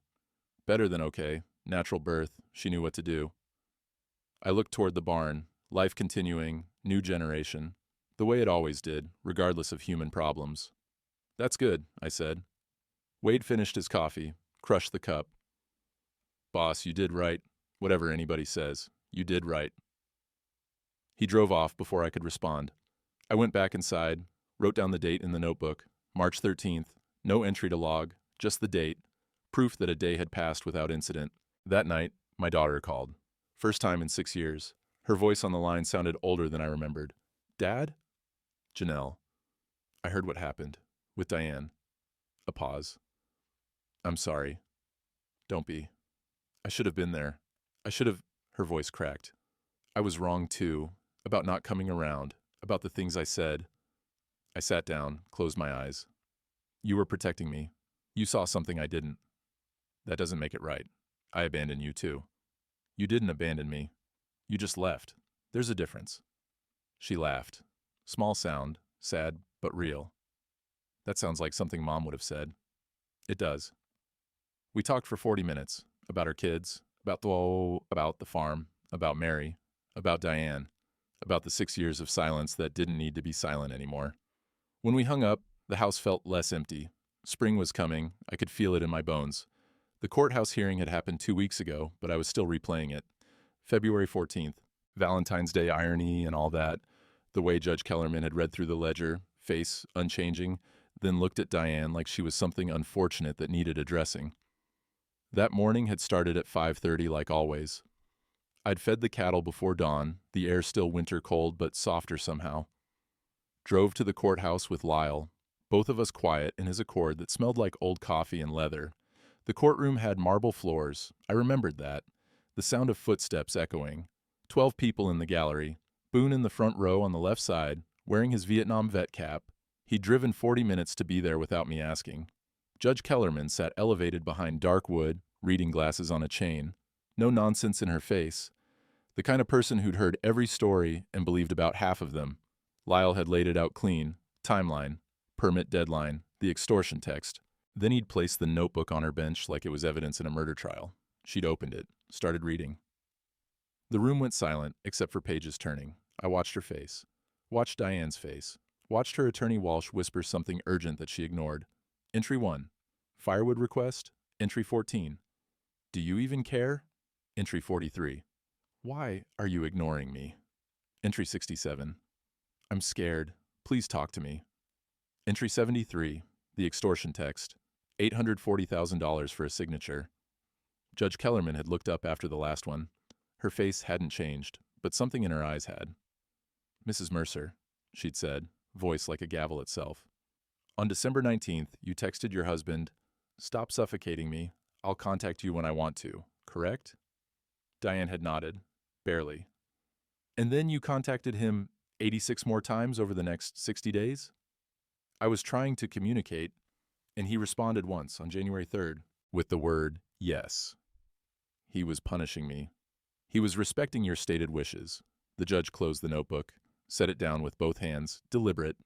"Better than okay, natural birth, she knew what to do." I looked toward the barn, life continuing, new generation, the way it always did, regardless of human problems. "That's good," I said. Wade finished his coffee, crushed the cup. "Boss, you did right. Whatever anybody says, you did right." He drove off before I could respond. I went back inside, wrote down the date in the notebook, March 13th, no entry to log, just the date, proof that a day had passed without incident. That night, my daughter called. First time in 6 years. Her voice on the line sounded older than I remembered. "Dad?" "Janelle." I heard what happened. With Diane. A pause. "I'm sorry." "Don't be. I should have been there. I should have—" Her voice cracked. "I was wrong too, about not coming around, about the things I said." I sat down, closed my eyes. "You were protecting me. You saw something I didn't. That doesn't make it right. I abandoned you too." "You didn't abandon me. You just left. There's a difference." She laughed. Small sound, sad but real. "That sounds like something Mom would have said." "It does." We talked for 40 minutes, about our kids, about the farm, about Mary, about Diane, about the 6 years of silence that didn't need to be silent anymore. When we hung up, the house felt less empty. Spring was coming. I could feel it in my bones. The courthouse hearing had happened 2 weeks ago, but I was still replaying it. February 14th, Valentine's Day irony and all that. The way Judge Kellerman had read through the ledger, face unchanging, then looked at Diane like she was something unfortunate that needed addressing. That morning had started at 5:30 like always. I'd fed the cattle before dawn, the air still winter cold but softer somehow. Drove to the courthouse with Lyle, both of us quiet in his Accord that smelled like old coffee and leather. The courtroom had marble floors. I remembered that. The sound of footsteps echoing. 12 people in the gallery. Boone in the front row on the left side, wearing his Vietnam vet cap. He'd driven 40 minutes to be there without me asking. Judge Kellerman sat elevated behind dark wood, reading glasses on a chain. No nonsense in her face. The kind of person who'd heard every story and believed about half of them. Lyle had laid it out clean. Timeline, permit deadline, the extortion text. Then he'd placed the notebook on her bench like it was evidence in a murder trial. She'd opened it, started reading. The room went silent, except for pages turning. I watched her face. Watched Diane's face. Watched her attorney Walsh whisper something urgent that she ignored. Entry 1. Firewood request. Entry 14. Do you even care? Entry 43. Why are you ignoring me? Entry 67. I'm scared. Please talk to me. Entry 73. The extortion text. $840,000 for a signature. Judge Kellerman had looked up after the last one. Her face hadn't changed, but something in her eyes had. Mrs. Mercer, she'd said, voice like a gavel itself. On December 19th, you texted your husband, "Stop suffocating me. I'll contact you when I want to," correct? Diane had nodded, barely. And then you contacted him 86 more times over the next 60 days? I was trying to communicate, and he responded once on January 3rd with the word yes. He was punishing me. He was respecting your stated wishes. The judge closed the notebook, set it down with both hands, deliberate.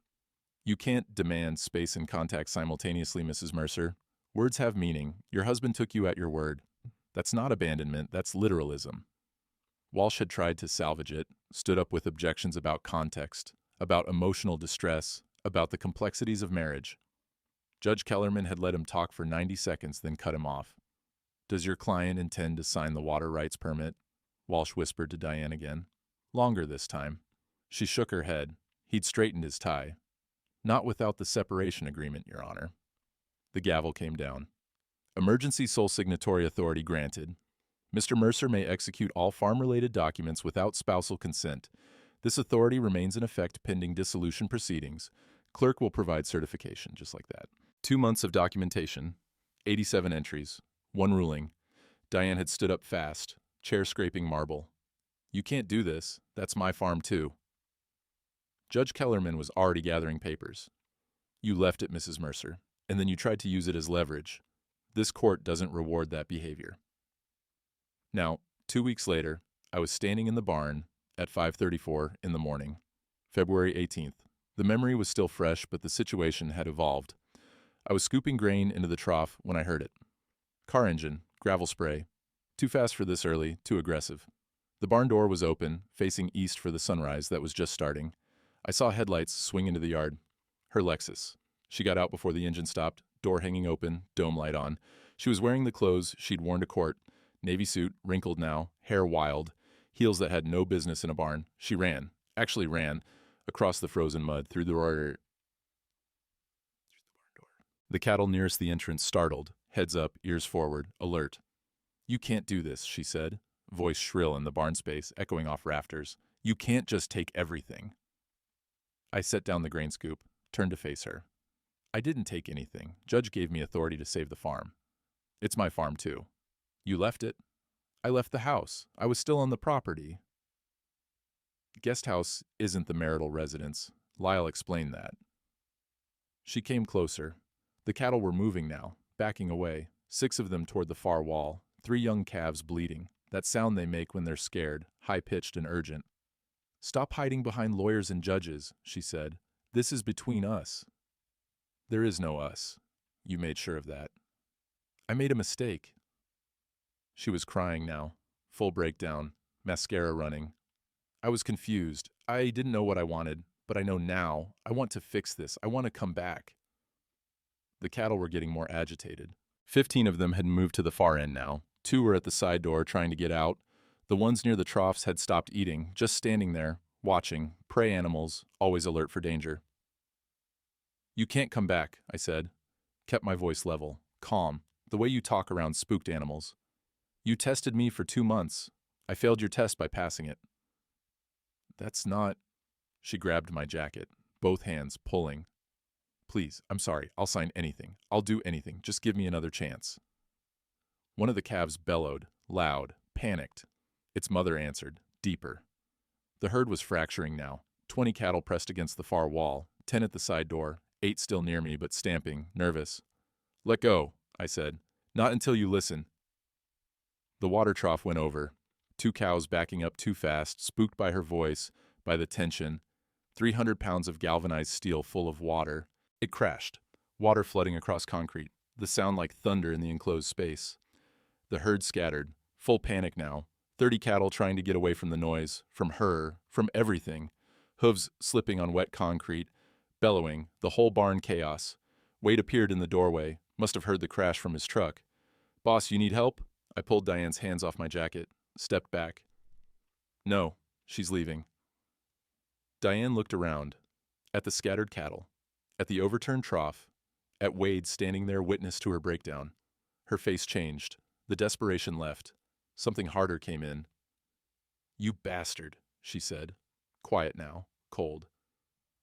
You can't demand space and contact simultaneously, Mrs. Mercer. Words have meaning. Your husband took you at your word. That's not abandonment, that's literalism. Walsh had tried to salvage it, stood up with objections about context, about emotional distress, about the complexities of marriage. Judge Kellerman had let him talk for 90 seconds, then cut him off. Does your client intend to sign the water rights permit? Walsh whispered to Diane again. Longer this time. She shook her head. He'd straightened his tie. Not without the separation agreement, Your Honor. The gavel came down. Emergency sole signatory authority granted. Mr. Mercer may execute all farm-related documents without spousal consent. This authority remains in effect pending dissolution proceedings. Clerk will provide certification, just like that. 2 months of documentation, 87 entries, 1 ruling. Diane had stood up fast, chair scraping marble. You can't do this. That's my farm, too. Judge Kellerman was already gathering papers. You left it, Mrs. Mercer, and then you tried to use it as leverage. This court doesn't reward that behavior. Now, 2 weeks later, I was standing in the barn at 5:34 in the morning, February 18th. The memory was still fresh, but the situation had evolved. I was scooping grain into the trough when I heard it. Car engine, gravel spray. Too fast for this early, too aggressive. The barn door was open, facing east for the sunrise that was just starting. I saw headlights swing into the yard. Her Lexus. She got out before the engine stopped, door hanging open, dome light on. She was wearing the clothes she'd worn to court. Navy suit, wrinkled now, hair wild, heels that had no business in a barn. She ran, across the frozen mud, through the door. The cattle nearest the entrance startled, heads up, ears forward, alert. You can't do this, she said, voice shrill in the barn space, echoing off rafters. You can't just take everything. I set down the grain scoop, turned to face her. I didn't take anything. Judge gave me authority to save the farm. It's my farm, too. You left it. I left the house. I was still on the property. Guest house isn't the marital residence. Lyle explained that. She came closer. The cattle were moving now, backing away, 6 of them toward the far wall, 3 young calves bleating, that sound they make when they're scared, high-pitched and urgent. Stop hiding behind lawyers and judges, she said. This is between us. There is no us. You made sure of that. I made a mistake. She was crying now, full breakdown, mascara running. I was confused. I didn't know what I wanted, but I know now. I want to fix this. I want to come back. The cattle were getting more agitated. 15 of them had moved to the far end now. 2 were at the side door trying to get out. The ones near the troughs had stopped eating, just standing there, watching, prey animals, always alert for danger. You can't come back, I said. Kept my voice level, calm, the way you talk around spooked animals. You tested me for 2 months. I failed your test by passing it. That's not... She grabbed my jacket, both hands pulling. Please, I'm sorry, I'll sign anything. I'll do anything, just give me another chance. One of the calves bellowed, loud, panicked. Its mother answered, deeper. The herd was fracturing now. 20 cattle pressed against the far wall, 10 at the side door, 8 still near me but stamping, nervous. Let go, I said. Not until you listen. The water trough went over. 2 cows backing up too fast, spooked by her voice, by the tension. 300 pounds of galvanized steel full of water. It crashed, water flooding across concrete, the sound like thunder in the enclosed space. The herd scattered, full panic now. 30 cattle trying to get away from the noise, from her, from everything. Hooves slipping on wet concrete, bellowing, the whole barn chaos. Wade appeared in the doorway, must have heard the crash from his truck. Boss, you need help? I pulled Diane's hands off my jacket, stepped back. No, she's leaving. Diane looked around, at the scattered cattle, at the overturned trough, at Wade standing there witness to her breakdown. Her face changed. The desperation left. Something harder came in. You bastard, she said. Quiet now, cold.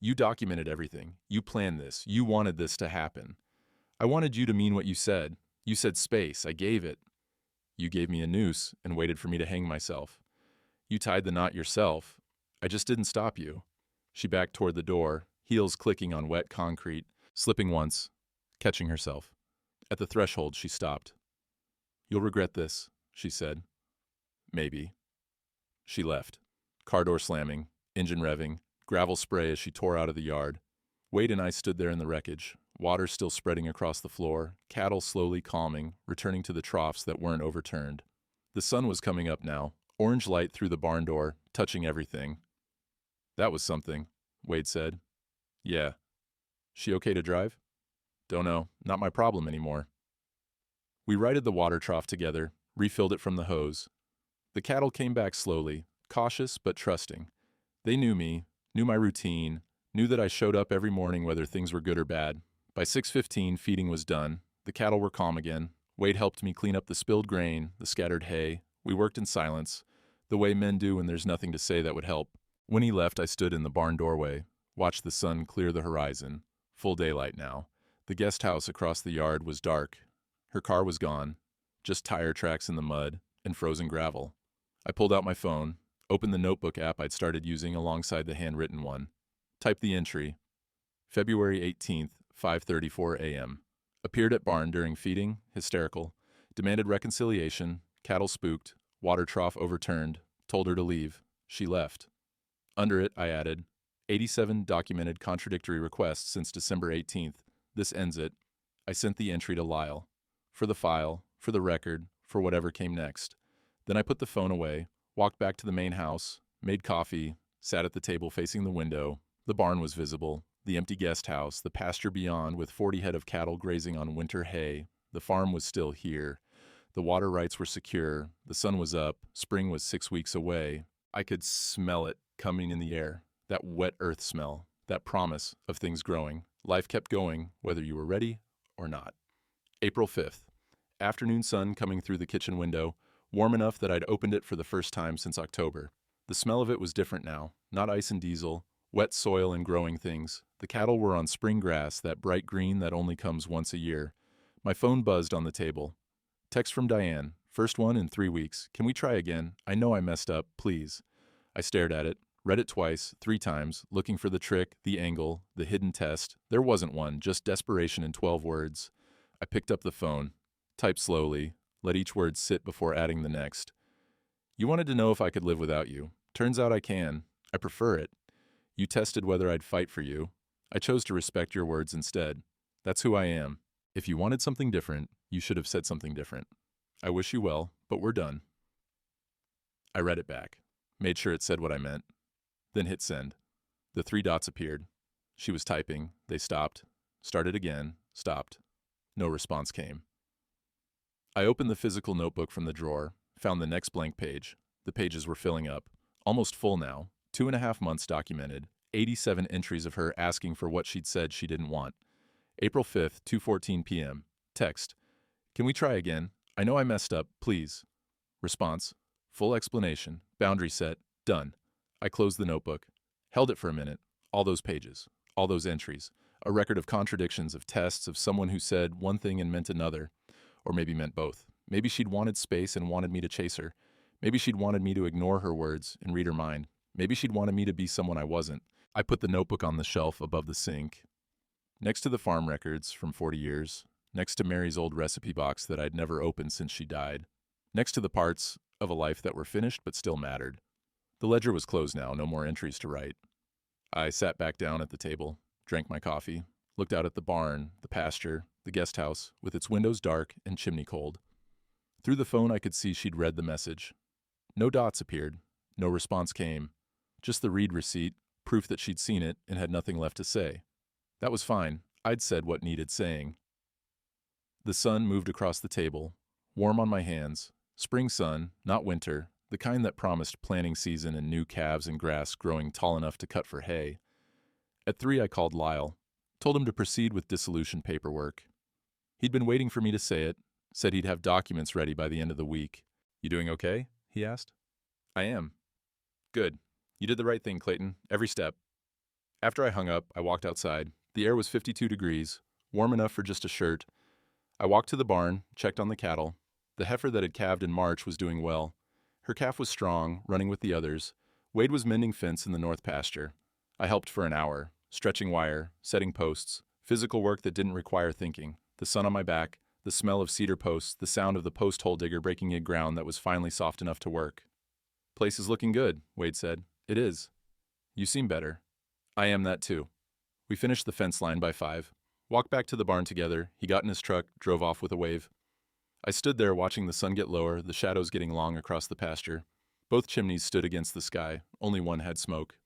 You documented everything. You planned this. You wanted this to happen. I wanted you to mean what you said. You said space. I gave it. You gave me a noose and waited for me to hang myself. You tied the knot yourself. I just didn't stop you. She backed toward the door, heels clicking on wet concrete, slipping once, catching herself. At the threshold, she stopped. You'll regret this, she said. Maybe. She left. Car door slamming, engine revving, gravel spray as she tore out of the yard. Wade and I stood there in the wreckage, water still spreading across the floor, cattle slowly calming, returning to the troughs that weren't overturned. The sun was coming up now, orange light through the barn door, touching everything. That was something, Wade said. Yeah. She okay to drive? Don't know. Not my problem anymore. We righted the water trough together, refilled it from the hose. The cattle came back slowly, cautious but trusting. They knew me, knew my routine, knew that I showed up every morning whether things were good or bad. By 6:15, feeding was done. The cattle were calm again. Wade helped me clean up the spilled grain, the scattered hay. We worked in silence, the way men do when there's nothing to say that would help. When he left, I stood in the barn doorway, watched the sun clear the horizon. Full daylight now. The guest house across the yard was dark. Her car was gone, just tire tracks in the mud and frozen gravel. I pulled out my phone, opened the notebook app I'd started using alongside the handwritten one. Typed the entry. February 18th, 5:34 a.m. Appeared at barn during feeding, hysterical. Demanded reconciliation, cattle spooked, water trough overturned, told her to leave. She left. Under it, I added, 87 documented contradictory requests since December 18th. This ends it. I sent the entry to Lyle. For the file, for the record, for whatever came next. Then I put the phone away, walked back to the main house, made coffee, sat at the table facing the window. The barn was visible, the empty guest house, the pasture beyond with 40 head of cattle grazing on winter hay. The farm was still here. The water rights were secure. The sun was up. Spring was 6 weeks away. I could smell it coming in the air, that wet earth smell, that promise of things growing. Life kept going, whether you were ready or not. April 5th. Afternoon sun coming through the kitchen window, warm enough that I'd opened it for the first time since October. The smell of it was different now, not ice and diesel, wet soil and growing things. The cattle were on spring grass, that bright green that only comes once a year. My phone buzzed on the table. Text from Diane, first one in 3 weeks. Can we try again? I know I messed up, please. I stared at it, read it twice, 3 times, looking for the trick, the angle, the hidden test. There wasn't one, just desperation in 12 words. I picked up the phone, typed slowly, let each word sit before adding the next. You wanted to know if I could live without you. Turns out I can. I prefer it. You tested whether I'd fight for you. I chose to respect your words instead. That's who I am. If you wanted something different, you should have said something different. I wish you well, but we're done. I read it back, made sure it said what I meant, then hit send. The 3 dots appeared. She was typing. They stopped. Started again. Stopped. No response came. I opened the physical notebook from the drawer, found the next blank page. The pages were filling up. Almost full now. 2.5 months documented. 87 entries of her asking for what she'd said she didn't want. April 5th, 2:14 p.m. Text. Can we try again? I know I messed up. Please. Response. Full explanation. Boundary set. Done. I closed the notebook. Held it for a minute. All those pages. All those entries. A record of contradictions, of tests, of someone who said one thing and meant another. Or maybe meant both. Maybe she'd wanted space and wanted me to chase her. Maybe she'd wanted me to ignore her words and read her mind. Maybe she'd wanted me to be someone I wasn't. I put the notebook on the shelf above the sink. Next to the farm records from 40 years. Next to Mary's old recipe box that I'd never opened since she died. Next to the parts of a life that were finished but still mattered. The ledger was closed now, no more entries to write. I sat back down at the table, drank my coffee, looked out at the barn, the pasture, the guest house, with its windows dark and chimney cold. Through the phone I could see she'd read the message. No dots appeared, no response came, just the read receipt, proof that she'd seen it and had nothing left to say. That was fine, I'd said what needed saying. The sun moved across the table, warm on my hands, spring sun, not winter, the kind that promised planting season and new calves and grass growing tall enough to cut for hay. At 3 I called Lyle, told him to proceed with dissolution paperwork. He'd been waiting for me to say it, said he'd have documents ready by the end of the week. "You doing okay?" he asked. "I am." "Good. You did the right thing, Clayton, every step." After I hung up, I walked outside. The air was 52 degrees, warm enough for just a shirt. I walked to the barn, checked on the cattle. The heifer that had calved in March was doing well. Her calf was strong, running with the others. Wade was mending fence in the north pasture. I helped for an hour, stretching wire, setting posts, physical work that didn't require thinking, the sun on my back, the smell of cedar posts, the sound of the post hole digger breaking a ground that was finally soft enough to work. "Place is looking good," Wade said. "It is." "You seem better." "I am that too." We finished the fence line by 5. Walked back to the barn together. He got in his truck, drove off with a wave. I stood there watching the sun get lower, the shadows getting long across the pasture. Both chimneys stood against the sky. Only one had smoke.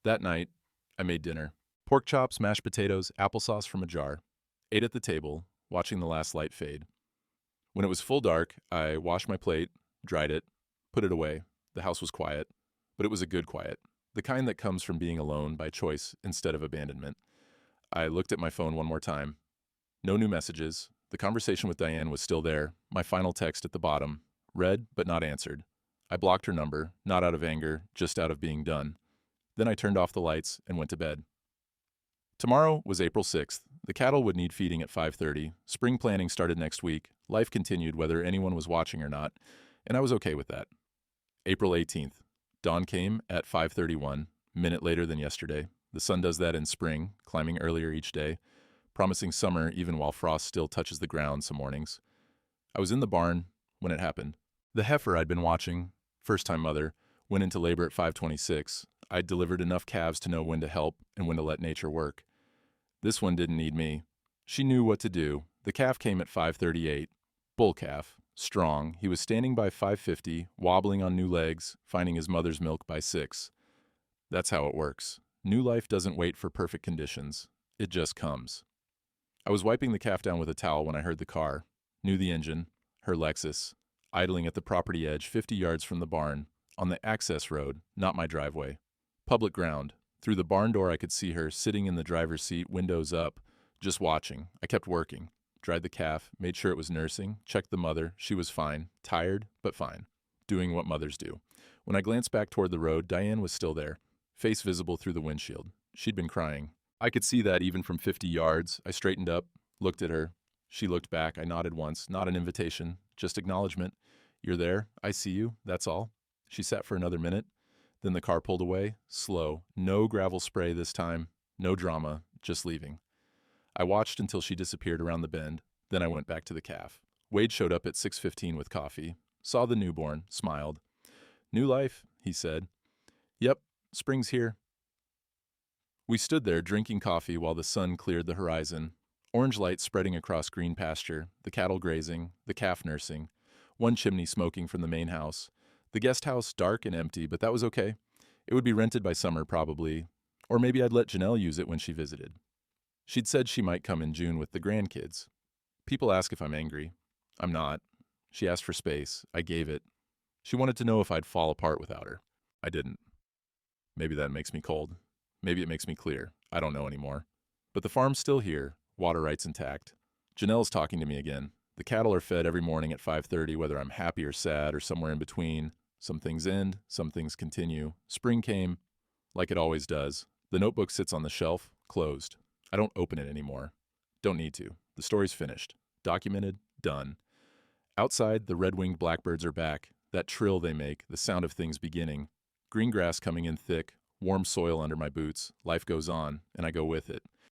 That night, I made dinner. Pork chops, mashed potatoes, applesauce from a jar. Ate at the table, watching the last light fade. When it was full dark, I washed my plate, dried it, put it away. The house was quiet, but it was a good quiet, the kind that comes from being alone by choice instead of abandonment. I looked at my phone one more time. No new messages. The conversation with Diane was still there, my final text at the bottom, read but not answered. I blocked her number, not out of anger, just out of being done. Then I turned off the lights and went to bed. Tomorrow was April 6th. The cattle would need feeding at 5:30. Spring planting started next week. Life continued whether anyone was watching or not, and I was okay with that. April 18th. Dawn came at 5:31, minute later than yesterday. The sun does that in spring, climbing earlier each day, promising summer even while frost still touches the ground some mornings. I was in the barn when it happened. The heifer I'd been watching, first-time mother, went into labor at 5:26. I'd delivered enough calves to know when to help and when to let nature work. This one didn't need me. She knew what to do. The calf came at 5:38. Bull calf, strong. He was standing by 5:50, wobbling on new legs, finding his mother's milk by 6. That's how it works. New life doesn't wait for perfect conditions. It just comes. I was wiping the calf down with a towel when I heard the car. Knew the engine, her Lexus, idling at the property edge 50 yards from the barn, on the access road, not my driveway. Public ground. Through the barn door I could see her, sitting in the driver's seat, windows up, just watching. I kept working. Dried the calf, made sure it was nursing, checked the mother. She was fine. Tired, but fine. Doing what mothers do. When I glanced back toward the road, Diane was still there, face visible through the windshield. She'd been crying. I could see that even from 50 yards. I straightened up, looked at her. She looked back. I nodded once. Not an invitation, just acknowledgement. "You're there. I see you. That's all." She sat for another minute. Then the car pulled away, slow. No gravel spray this time. No drama, just leaving. I watched until she disappeared around the bend. Then I went back to the calf. Wade showed up at 6:15 with coffee. Saw the newborn, smiled. "New life," he said. "Yep, spring's here." We stood there drinking coffee while the sun cleared the horizon. Orange light spreading across green pasture, the cattle grazing, the calf nursing, one chimney smoking from the main house. The guest house dark and empty, but that was okay. It would be rented by summer probably, or maybe I'd let Janelle use it when she visited. She'd said she might come in June with the grandkids. People ask if I'm angry. I'm not. She asked for space. I gave it. She wanted to know if I'd fall apart without her. I didn't. Maybe that makes me cold. Maybe it makes me clear. I don't know anymore. But the farm's still here, water rights intact. Janelle's talking to me again. The cattle are fed every morning at 5:30, whether I'm happy or sad or somewhere in between. Some things end, some things continue. Spring came, like it always does. The notebook sits on the shelf, closed. I don't open it anymore. Don't need to. The story's finished. Documented, done. Outside, the red-winged blackbirds are back. That trill they make, the sound of things beginning. Green grass coming in thick, warm soil under my boots. Life goes on, and I go with it.